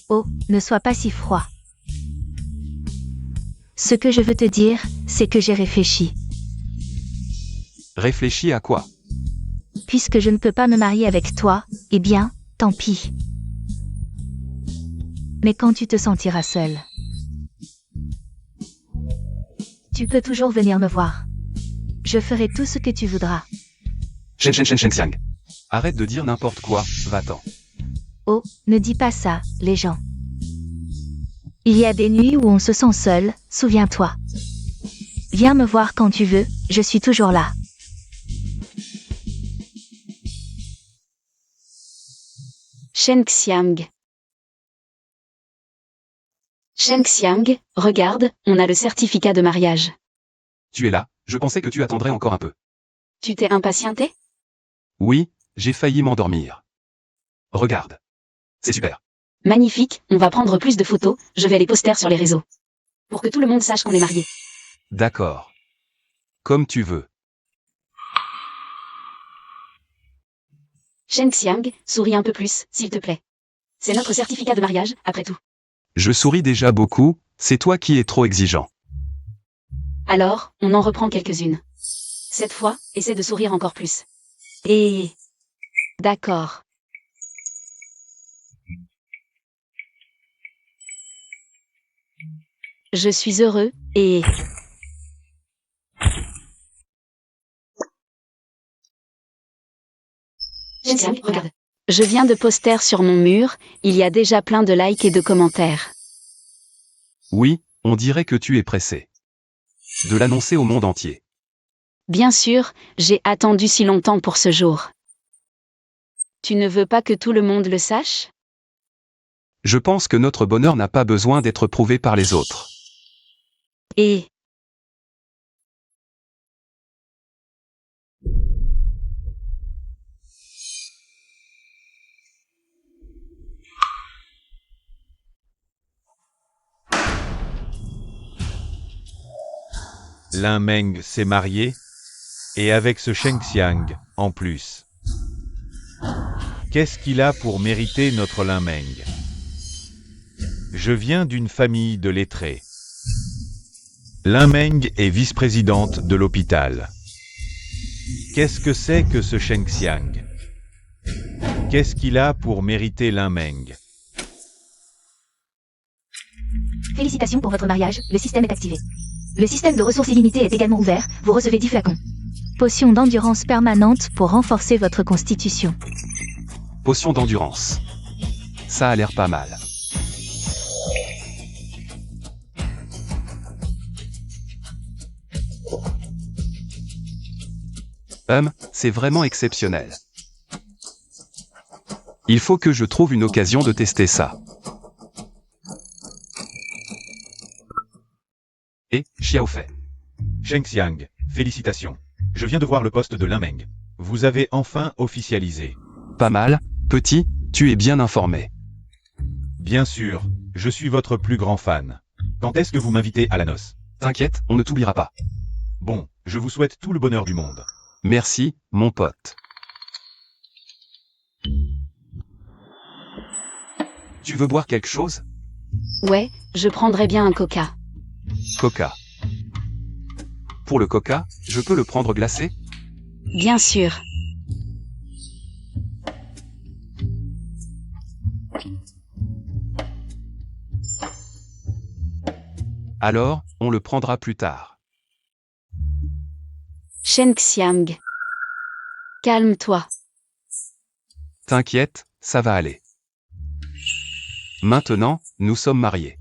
Oh, ne sois pas si froid. Ce que je veux te dire, c'est que j'ai réfléchi. Réfléchis à quoi? Puisque je ne peux pas me marier avec toi, eh bien, tant pis. Mais quand tu te sentiras seul, tu peux toujours venir me voir. Je ferai tout ce que tu voudras. Shen Xiang. Arrête de dire n'importe quoi, va-t'en. Oh, ne dis pas ça, les gens. Il y a des nuits où on se sent seul, souviens-toi. Viens me voir quand tu veux, je suis toujours là. Shen Xiang. Shen Xiang, regarde, on a le certificat de mariage. Tu es là, je pensais que tu attendrais encore un peu. Tu t'es impatienté? Oui, j'ai failli m'endormir. Regarde. C'est super. Magnifique, on va prendre plus de photos, je vais les poster sur les réseaux. Pour que tout le monde sache qu'on est mariés. D'accord. Comme tu veux. Shen Xiang, souris un peu plus, s'il te plaît. C'est notre certificat de mariage, après tout. Je souris déjà beaucoup, c'est toi qui es trop exigeant. Alors, on en reprend quelques-unes. Cette fois, essaie de sourire encore plus. Et... D'accord. Je suis heureux, et... Shen Xiang, regarde. Je viens de poster sur mon mur, il y a déjà plein de likes et de commentaires. Oui, on dirait que tu es pressé. De l'annoncer au monde entier. Bien sûr, j'ai attendu si longtemps pour ce jour. Tu ne veux pas que tout le monde le sache? Je pense que notre bonheur n'a pas besoin d'être prouvé par les autres. Et... Lin Meng s'est marié, et avec ce Shen Xiang, en plus. Qu'est-ce qu'il a pour mériter notre Lin Meng? Je viens d'une famille de lettrés. Lin Meng est vice-présidente de l'hôpital. Qu'est-ce que c'est que ce Shen Xiang? Qu'est-ce qu'il a pour mériter Lin Meng? Félicitations pour votre mariage, le système est activé. Le système de ressources illimitées est également ouvert, vous recevez 10 flacons. Potion d'endurance permanente pour renforcer votre constitution. Potion d'endurance. Ça a l'air pas mal. C'est vraiment exceptionnel. Il faut que je trouve une occasion de tester ça. Et, Xiaofei. Shen Xiang, félicitations. Je viens de voir le poste de Lin Meng. Vous avez enfin officialisé. Pas mal, petit, tu es bien informé. Bien sûr, je suis votre plus grand fan. Quand est-ce que vous m'invitez à la noce? T'inquiète, on ne t'oubliera pas. Bon, je vous souhaite tout le bonheur du monde. Merci, mon pote. Tu veux boire quelque chose? Ouais, je prendrais bien un coca. Coca. Pour le coca, je peux le prendre glacé? Bien sûr. Alors, on le prendra plus tard. Shen Xiang. Calme-toi. T'inquiète, ça va aller. Maintenant, nous sommes mariés.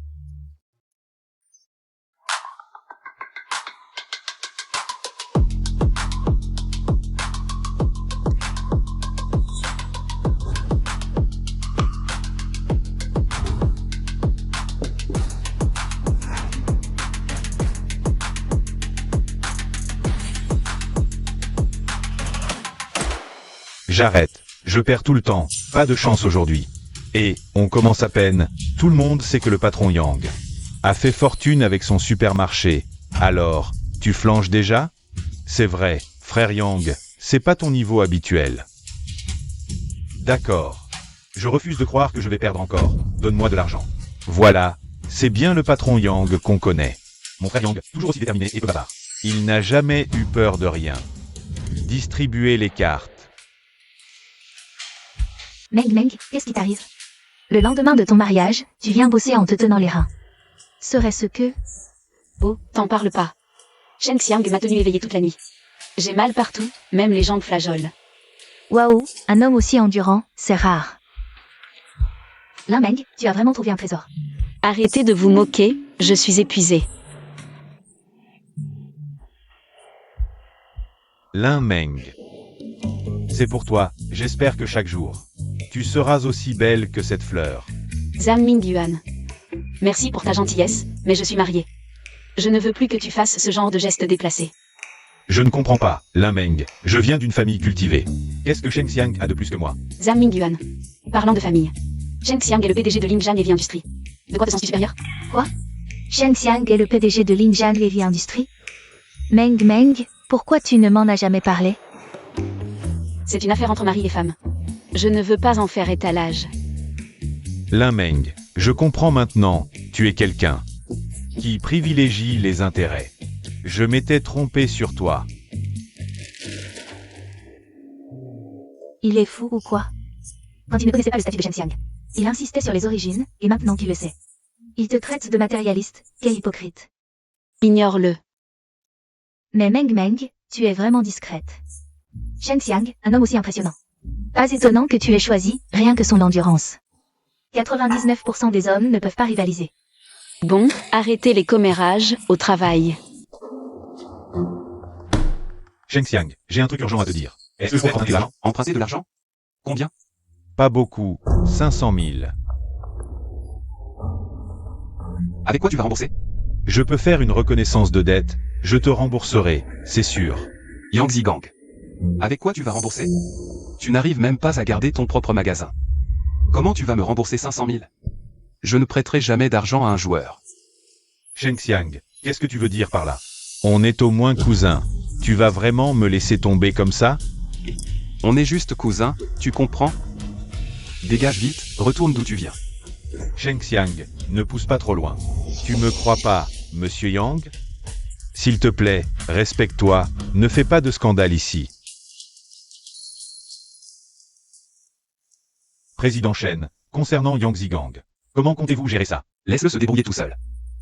J'arrête. Je perds tout le temps. Pas de chance aujourd'hui. Et, on commence à peine. Tout le monde sait que le patron Yang a fait fortune avec son supermarché. Alors, tu flanches déjà? C'est vrai, frère Yang, c'est pas ton niveau habituel. D'accord. Je refuse de croire que je vais perdre encore. Donne-moi de l'argent. Voilà, c'est bien le patron Yang qu'on connaît. Mon frère Yang, toujours aussi déterminé et peu bavard. Il n'a jamais eu peur de rien. Distribuez les cartes. Meng, qu'est-ce qui t'arrive? Le lendemain de ton mariage, tu viens bosser en te tenant les reins. Serait-ce que... Oh, t'en parle pas. Shen Xiang m'a tenu éveillé toute la nuit. J'ai mal partout, même les jambes flageolent. Waouh, un homme aussi endurant, c'est rare. Lin Meng, tu as vraiment trouvé un trésor. Arrêtez de vous moquer, je suis épuisée. Lin Meng. C'est pour toi, j'espère que chaque jour, tu seras aussi belle que cette fleur. Zhang Mingyuan. Merci pour ta gentillesse, mais je suis mariée. Je ne veux plus que tu fasses ce genre de gestes déplacés. Je ne comprends pas, Lin Meng. Je viens d'une famille cultivée. Qu'est-ce que Shen Xiang a de plus que moi? Zhang Mingyuan. Parlant de famille. Shen Xiang est le PDG de Linjiang Heavy Industries. De quoi te sens-tu supérieur? Quoi? Shen Xiang est le PDG de Linjiang Heavy Industries? Meng, pourquoi tu ne m'en as jamais parlé? C'est une affaire entre mari et femme. Je ne veux pas en faire étalage. Lin Meng, je comprends maintenant, tu es quelqu'un qui privilégie les intérêts. Je m'étais trompé sur toi. Il est fou ou quoi? Quand il ne connaissait pas le statut de Shen Xiang, il insistait sur les origines, et maintenant qu'il le sait, il te traite de matérialiste, quel hypocrite. Ignore-le. Mais Meng, tu es vraiment discrète. Shen Xiang, un homme aussi impressionnant. Pas étonnant que tu aies choisi, rien que son endurance. 99% des hommes ne peuvent pas rivaliser. Bon, arrêtez les commérages, au travail. Shen Xiang, j'ai un truc urgent à te dire. Est-ce que je peux emprunter de l'argent? Emprunter de l'argent? Combien? Pas beaucoup, 500 000. Avec quoi tu vas rembourser? Je peux faire une reconnaissance de dette, je te rembourserai, c'est sûr. Yang Zigang. Avec quoi tu vas rembourser? Tu n'arrives même pas à garder ton propre magasin. Comment tu vas me rembourser 500 000? Je ne prêterai jamais d'argent à un joueur. Shen Xiang, qu'est-ce que tu veux dire par là? On est au moins cousins. Tu vas vraiment me laisser tomber comme ça? On est juste cousins, tu comprends? Dégage vite, retourne d'où tu viens. Shen Xiang, ne pousse pas trop loin. Tu me crois pas, monsieur Yang? S'il te plaît, respecte-toi, ne fais pas de scandale ici. Président Shen, concernant Yang Zigang, comment comptez-vous gérer ça? Laisse-le se débrouiller tout seul.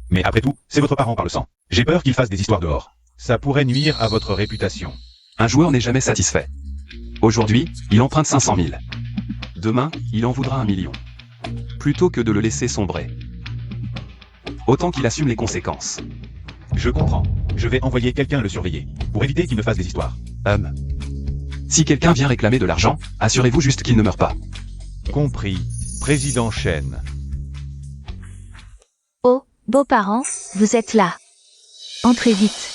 Mais après tout, c'est votre parent par le sang. J'ai peur qu'il fasse des histoires dehors. Ça pourrait nuire à votre réputation. Un joueur n'est jamais satisfait. Aujourd'hui, il emprunte 500 000. Demain, il en voudra 1 million. Plutôt que de le laisser sombrer. Autant qu'il assume les conséquences. Je comprends. Je vais envoyer quelqu'un le surveiller, pour éviter qu'il ne fasse des histoires. Si quelqu'un vient réclamer de l'argent, assurez-vous juste qu'il ne meure pas. Compris. Président Shen. Oh, beaux-parents, vous êtes là. Entrez vite.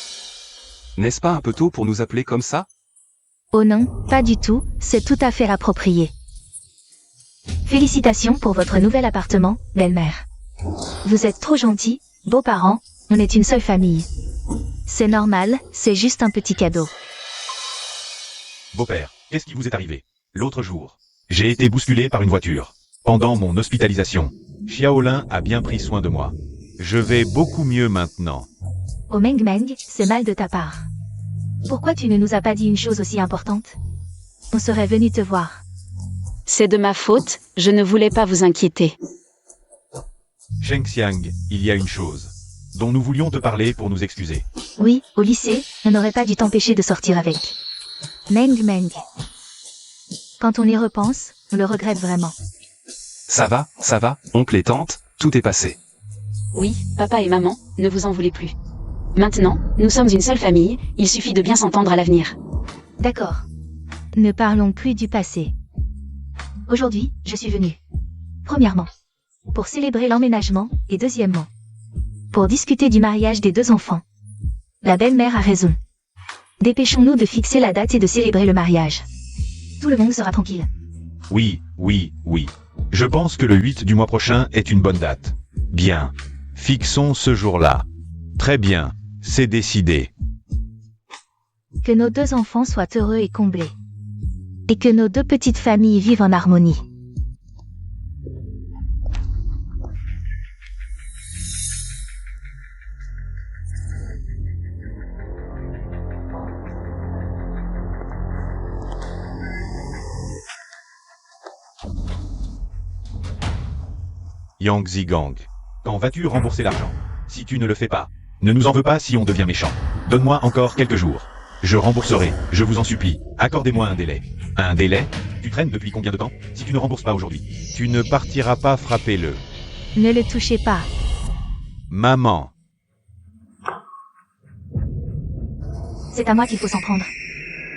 N'est-ce pas un peu tôt pour nous appeler comme ça? Oh non, pas du tout, c'est tout à fait approprié. Félicitations pour votre nouvel appartement, belle-mère. Vous êtes trop gentils, beaux-parents, on est une seule famille. C'est normal, c'est juste un petit cadeau. Beau-père, qu'est-ce qui vous est arrivé? L'autre jour, j'ai été bousculé par une voiture. Pendant mon hospitalisation, Xiaolin a bien pris soin de moi. Je vais beaucoup mieux maintenant. Oh Meng, c'est mal de ta part. Pourquoi tu ne nous as pas dit une chose aussi importante? On serait venu te voir. C'est de ma faute, je ne voulais pas vous inquiéter. Shen Xiang, il y a une chose dont nous voulions te parler pour nous excuser. Oui, au lycée, on n'aurait pas dû t'empêcher de sortir avec. Meng. Quand on y repense, on le regrette vraiment. Ça va, oncle et tante, tout est passé. Oui, papa et maman, ne vous en voulez plus. Maintenant, nous sommes une seule famille, il suffit de bien s'entendre à l'avenir. D'accord. Ne parlons plus du passé. Aujourd'hui, je suis venue. Premièrement, pour célébrer l'emménagement, et deuxièmement, pour discuter du mariage des deux enfants. La belle-mère a raison. Dépêchons-nous de fixer la date et de célébrer le mariage. Tout le monde sera tranquille. Oui, oui, oui. Je pense que le 8 du mois prochain est une bonne date. Bien. Fixons ce jour-là. Très bien. C'est décidé. Que nos 2 enfants soient heureux et comblés. Et que nos 2 petites familles vivent en harmonie. Yang Zigang. Quand vas-tu rembourser l'argent? Si tu ne le fais pas, ne nous en veux pas si on devient méchant. Donne-moi encore quelques jours. Je rembourserai, je vous en supplie. Accordez-moi un délai. Un délai? Tu traînes depuis combien de temps? Si tu ne rembourses pas aujourd'hui, tu ne partiras pas frapper-le. Ne le touchez pas. Maman. C'est à moi qu'il faut s'en prendre.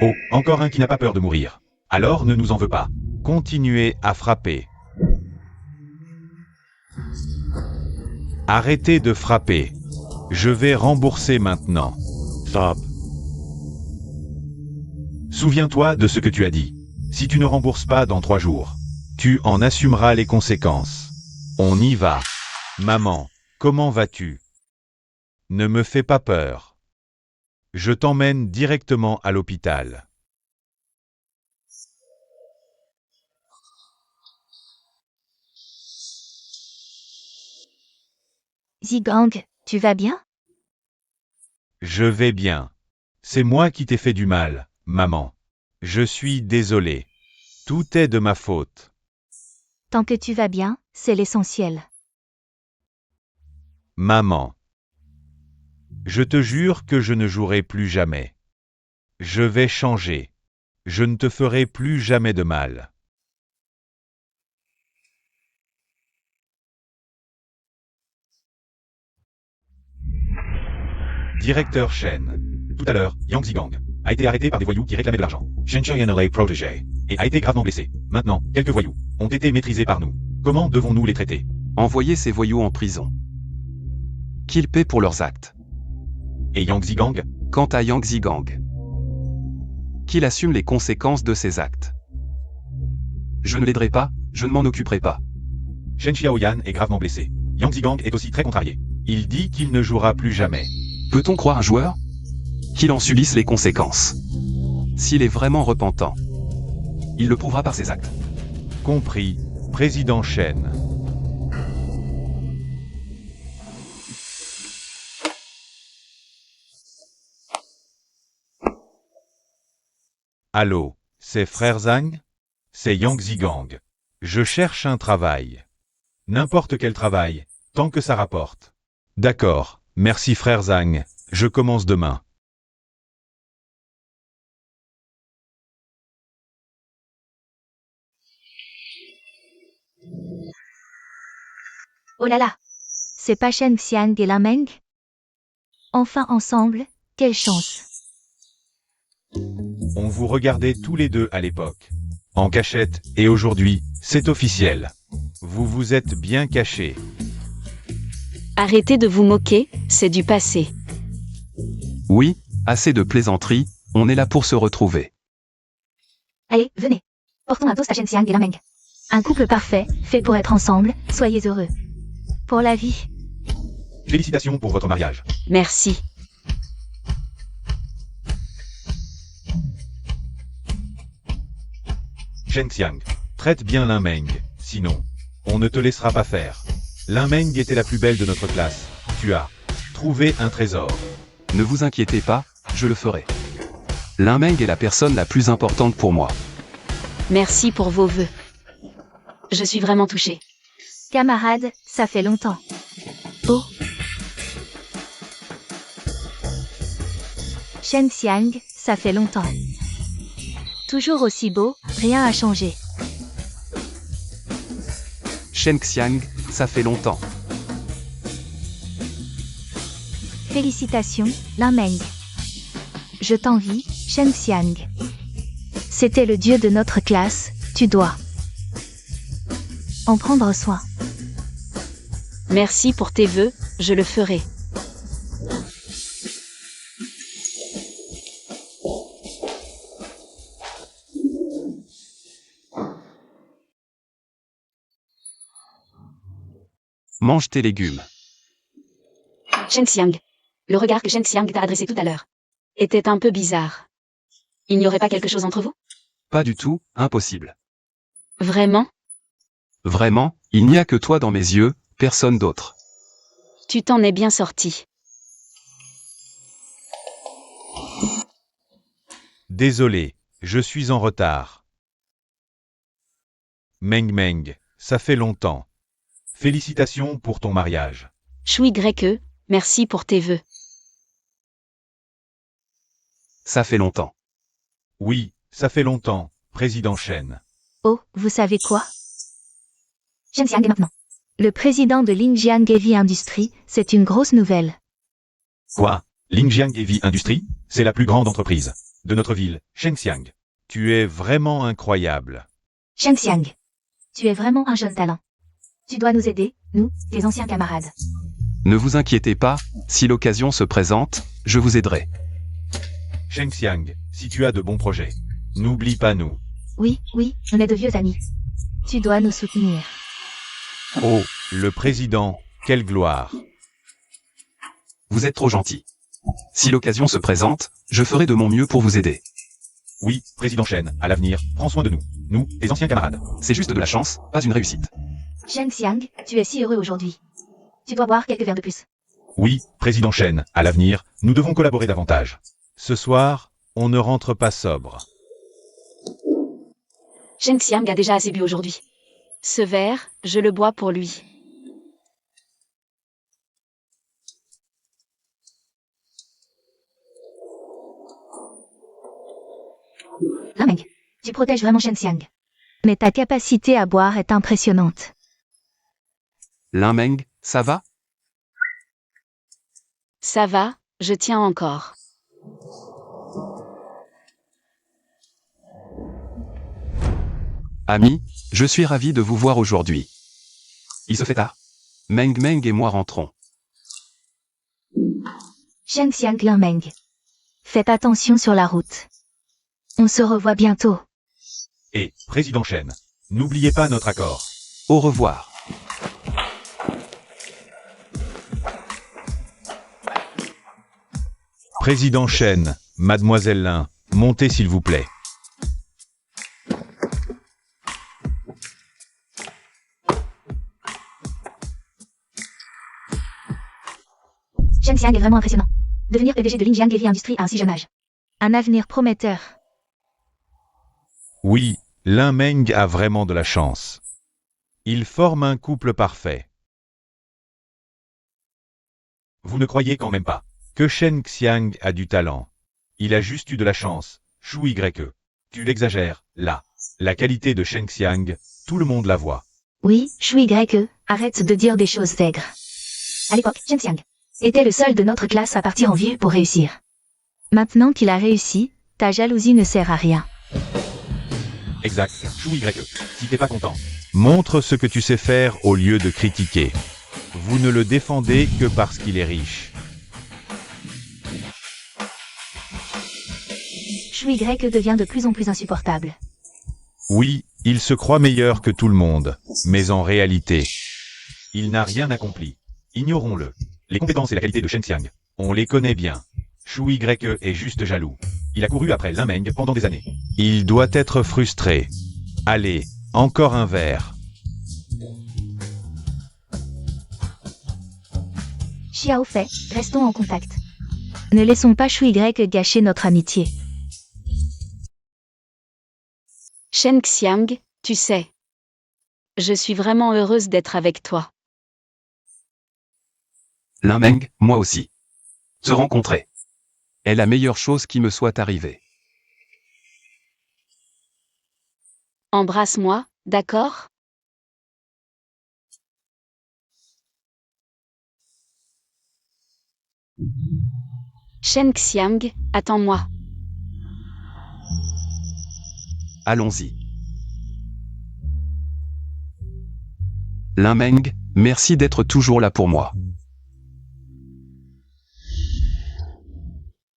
Oh, encore un qui n'a pas peur de mourir. Alors ne nous en veux pas. Continuez à frapper. Arrêtez de frapper. Je vais rembourser maintenant. Stop. Souviens-toi de ce que tu as dit. Si tu ne rembourses pas dans 3 jours, tu en assumeras les conséquences. On y va. Maman, comment vas-tu? Ne me fais pas peur. Je t'emmène directement à l'hôpital. Zigang, tu vas bien? Je vais bien. C'est moi qui t'ai fait du mal, maman. Je suis désolé. Tout est de ma faute. Tant que tu vas bien, c'est l'essentiel. Maman. Je te jure que je ne jouerai plus jamais. Je vais changer. Je ne te ferai plus jamais de mal. Directeur Shen. Tout à l'heure, Yang Zigang a été arrêté par des voyous qui réclamaient de l'argent. Shen Chien protégé et a été gravement blessé. Maintenant, quelques voyous ont été maîtrisés par nous. Comment devons-nous les traiter? Envoyez ces voyous en prison. Qu'ils paient pour leurs actes. Et Yang Zigang? Quant à Yang Zigang, qu'il assume les conséquences de ses actes. Je ne l'aiderai pas, je ne m'en occuperai pas. Shen Xiaoyan est gravement blessé. Yang Zigang est aussi très contrarié. Il dit qu'il ne jouera plus jamais. Peut-on croire un joueur? Qu'il en subisse les conséquences. S'il est vraiment repentant, il le prouvera par ses actes. Compris, Président Shen. Allô, c'est Frère Zhang? C'est Yang Zigang. Je cherche un travail. N'importe quel travail, tant que ça rapporte. D'accord, merci Frère Zhang, je commence demain. Oh là là. C'est pas Shen Xiang et la Meng? Enfin ensemble, quelle chance. On vous regardait tous les deux à l'époque. En cachette, et aujourd'hui, c'est officiel. Vous vous êtes bien cachés. Arrêtez de vous moquer, c'est du passé. Oui, assez de plaisanteries, on est là pour se retrouver. Allez, venez. Portons un toast à Shen Xiang et la Meng. Un couple parfait, fait pour être ensemble, soyez heureux. Pour la vie. Félicitations pour votre mariage. Merci. Shen Xiang, traite bien Lin Meng, sinon, on ne te laissera pas faire. Lin Meng était la plus belle de notre classe. Tu as trouvé un trésor. Ne vous inquiétez pas, je le ferai. Lin Meng est la personne la plus importante pour moi. Merci pour vos vœux. Je suis vraiment touchée. Camarade, ça fait longtemps. Oh. Shen Xiang, ça fait longtemps. Toujours aussi beau, rien à changer. Shen Xiang, ça fait longtemps. Félicitations, Lin Meng. Je t'envie, Shen Xiang. C'était le dieu de notre classe, tu dois en prendre soin. Merci pour tes vœux, je le ferai. Mange tes légumes. Shen Xiang. Le regard que Shen Xiang t'a adressé tout à l'heure était un peu bizarre. Il n'y aurait pas quelque chose entre vous? Pas du tout, impossible. Vraiment? Vraiment, il n'y a que toi dans mes yeux, personne d'autre. Tu t'en es bien sorti. Désolé, je suis en retard. Meng Meng, ça fait longtemps. Félicitations pour ton mariage. Shui Greke, merci pour tes vœux. Ça fait longtemps. Oui, ça fait longtemps, président Shen. Oh, vous savez quoi? Shen Xiang est maintenant. Le président de Linjiang Heavy Industries, c'est une grosse nouvelle. Quoi? Linjiang Heavy Industries, c'est la plus grande entreprise de notre ville, Shengxiang. Tu es vraiment incroyable. Shen Xiang. Tu es vraiment un jeune talent. Tu dois nous aider, nous, tes anciens camarades. Ne vous inquiétez pas, si l'occasion se présente, je vous aiderai. Shengxiang, si tu as de bons projets, n'oublie pas nous. Oui, on est de vieux amis. Tu dois nous soutenir. Oh, le président, quelle gloire. Vous êtes trop gentil. Si l'occasion se présente, je ferai de mon mieux pour vous aider. Oui, président Shen, à l'avenir, prends soin de nous. Nous, tes anciens camarades. C'est juste de la chance, pas une réussite. Shen Xiang, tu es si heureux aujourd'hui. Tu dois boire quelques verres de plus. Oui, président Shen, à l'avenir, nous devons collaborer davantage. Ce soir, on ne rentre pas sobre. Shen Xiang a déjà assez bu aujourd'hui. Ce verre, je le bois pour lui. Lameng, tu protèges vraiment Shen Xiang. Mais ta capacité à boire est impressionnante. Limeng, ça va? Ça va, je tiens encore. Amis, je suis ravi de vous voir aujourd'hui. Il se fait tard. Meng Meng et moi rentrons. Shen Xiang Lameng. Faites attention sur la route. On se revoit bientôt. Et, président Shen, n'oubliez pas notre accord. Au revoir. Président Shen, mademoiselle Lin, montez s'il vous plaît. Shen Xiang est vraiment impressionnant. Devenir PDG de Linjiang Heavy Industries à un si jeune âge. Un avenir prometteur. Oui, Lin Meng a vraiment de la chance. Ils forment un couple parfait. Vous ne croyez quand même pas que Shen Xiang a du talent. Il a juste eu de la chance. Shui Greke. Tu l'exagères, là. La qualité de Shen Xiang, tout le monde la voit. Oui, Shui Greke, arrête de dire des choses aigres. À l'époque, Shen Xiang était le seul de notre classe à partir en ville pour réussir. Maintenant qu'il a réussi, ta jalousie ne sert à rien. Exact, Shui Greke. Si t'es pas content, montre ce que tu sais faire au lieu de critiquer. Vous ne le défendez que parce qu'il est riche. Shui Greke devient de plus en plus insupportable. Oui, il se croit meilleur que tout le monde, mais en réalité, il n'a rien accompli. Ignorons-le. Les compétences et la qualité de Shen Xiang, on les connaît bien. Shui Greke est juste jaloux. Il a couru après Lin Meng pendant des années. Il doit être frustré. Allez, encore un verre. Xiao Fei, restons en contact. Ne laissons pas Shui Grek gâcher notre amitié. Shen Xiang, tu sais. Je suis vraiment heureuse d'être avec toi. Limeng, moi aussi. Se rencontrer est la meilleure chose qui me soit arrivée. Embrasse-moi, d'accord? Shen Xiang, attends-moi. Allons-y. Limeng, merci d'être toujours là pour moi.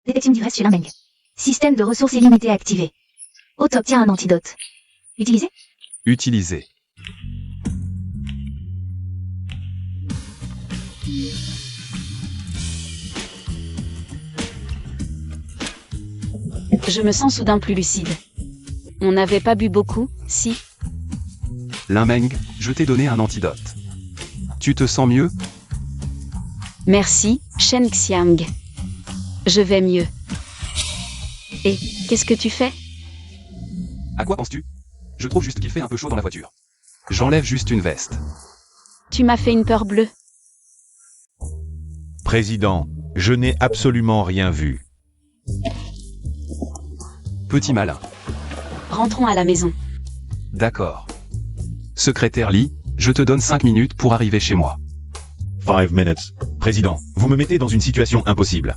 Détection d'ivresse chez Lameng. Système de ressources illimitées activé. Hôte obtient un antidote. Utilisé. Utilisez. Je me sens soudain plus lucide. On n'avait pas bu beaucoup, si? Lin Meng, je t'ai donné un antidote. Tu te sens mieux? Merci, Shen Xiang. Je vais mieux. Et, qu'est-ce que tu fais? À quoi penses-tu? Je trouve juste qu'il fait un peu chaud dans la voiture. J'enlève juste une veste. Tu m'as fait une peur bleue. Président, je n'ai absolument rien vu. Petit malin. Rentrons à la maison. D'accord. Secrétaire Lee, je te donne 5 minutes pour arriver chez moi. 5 minutes. Président, vous me mettez dans une situation impossible.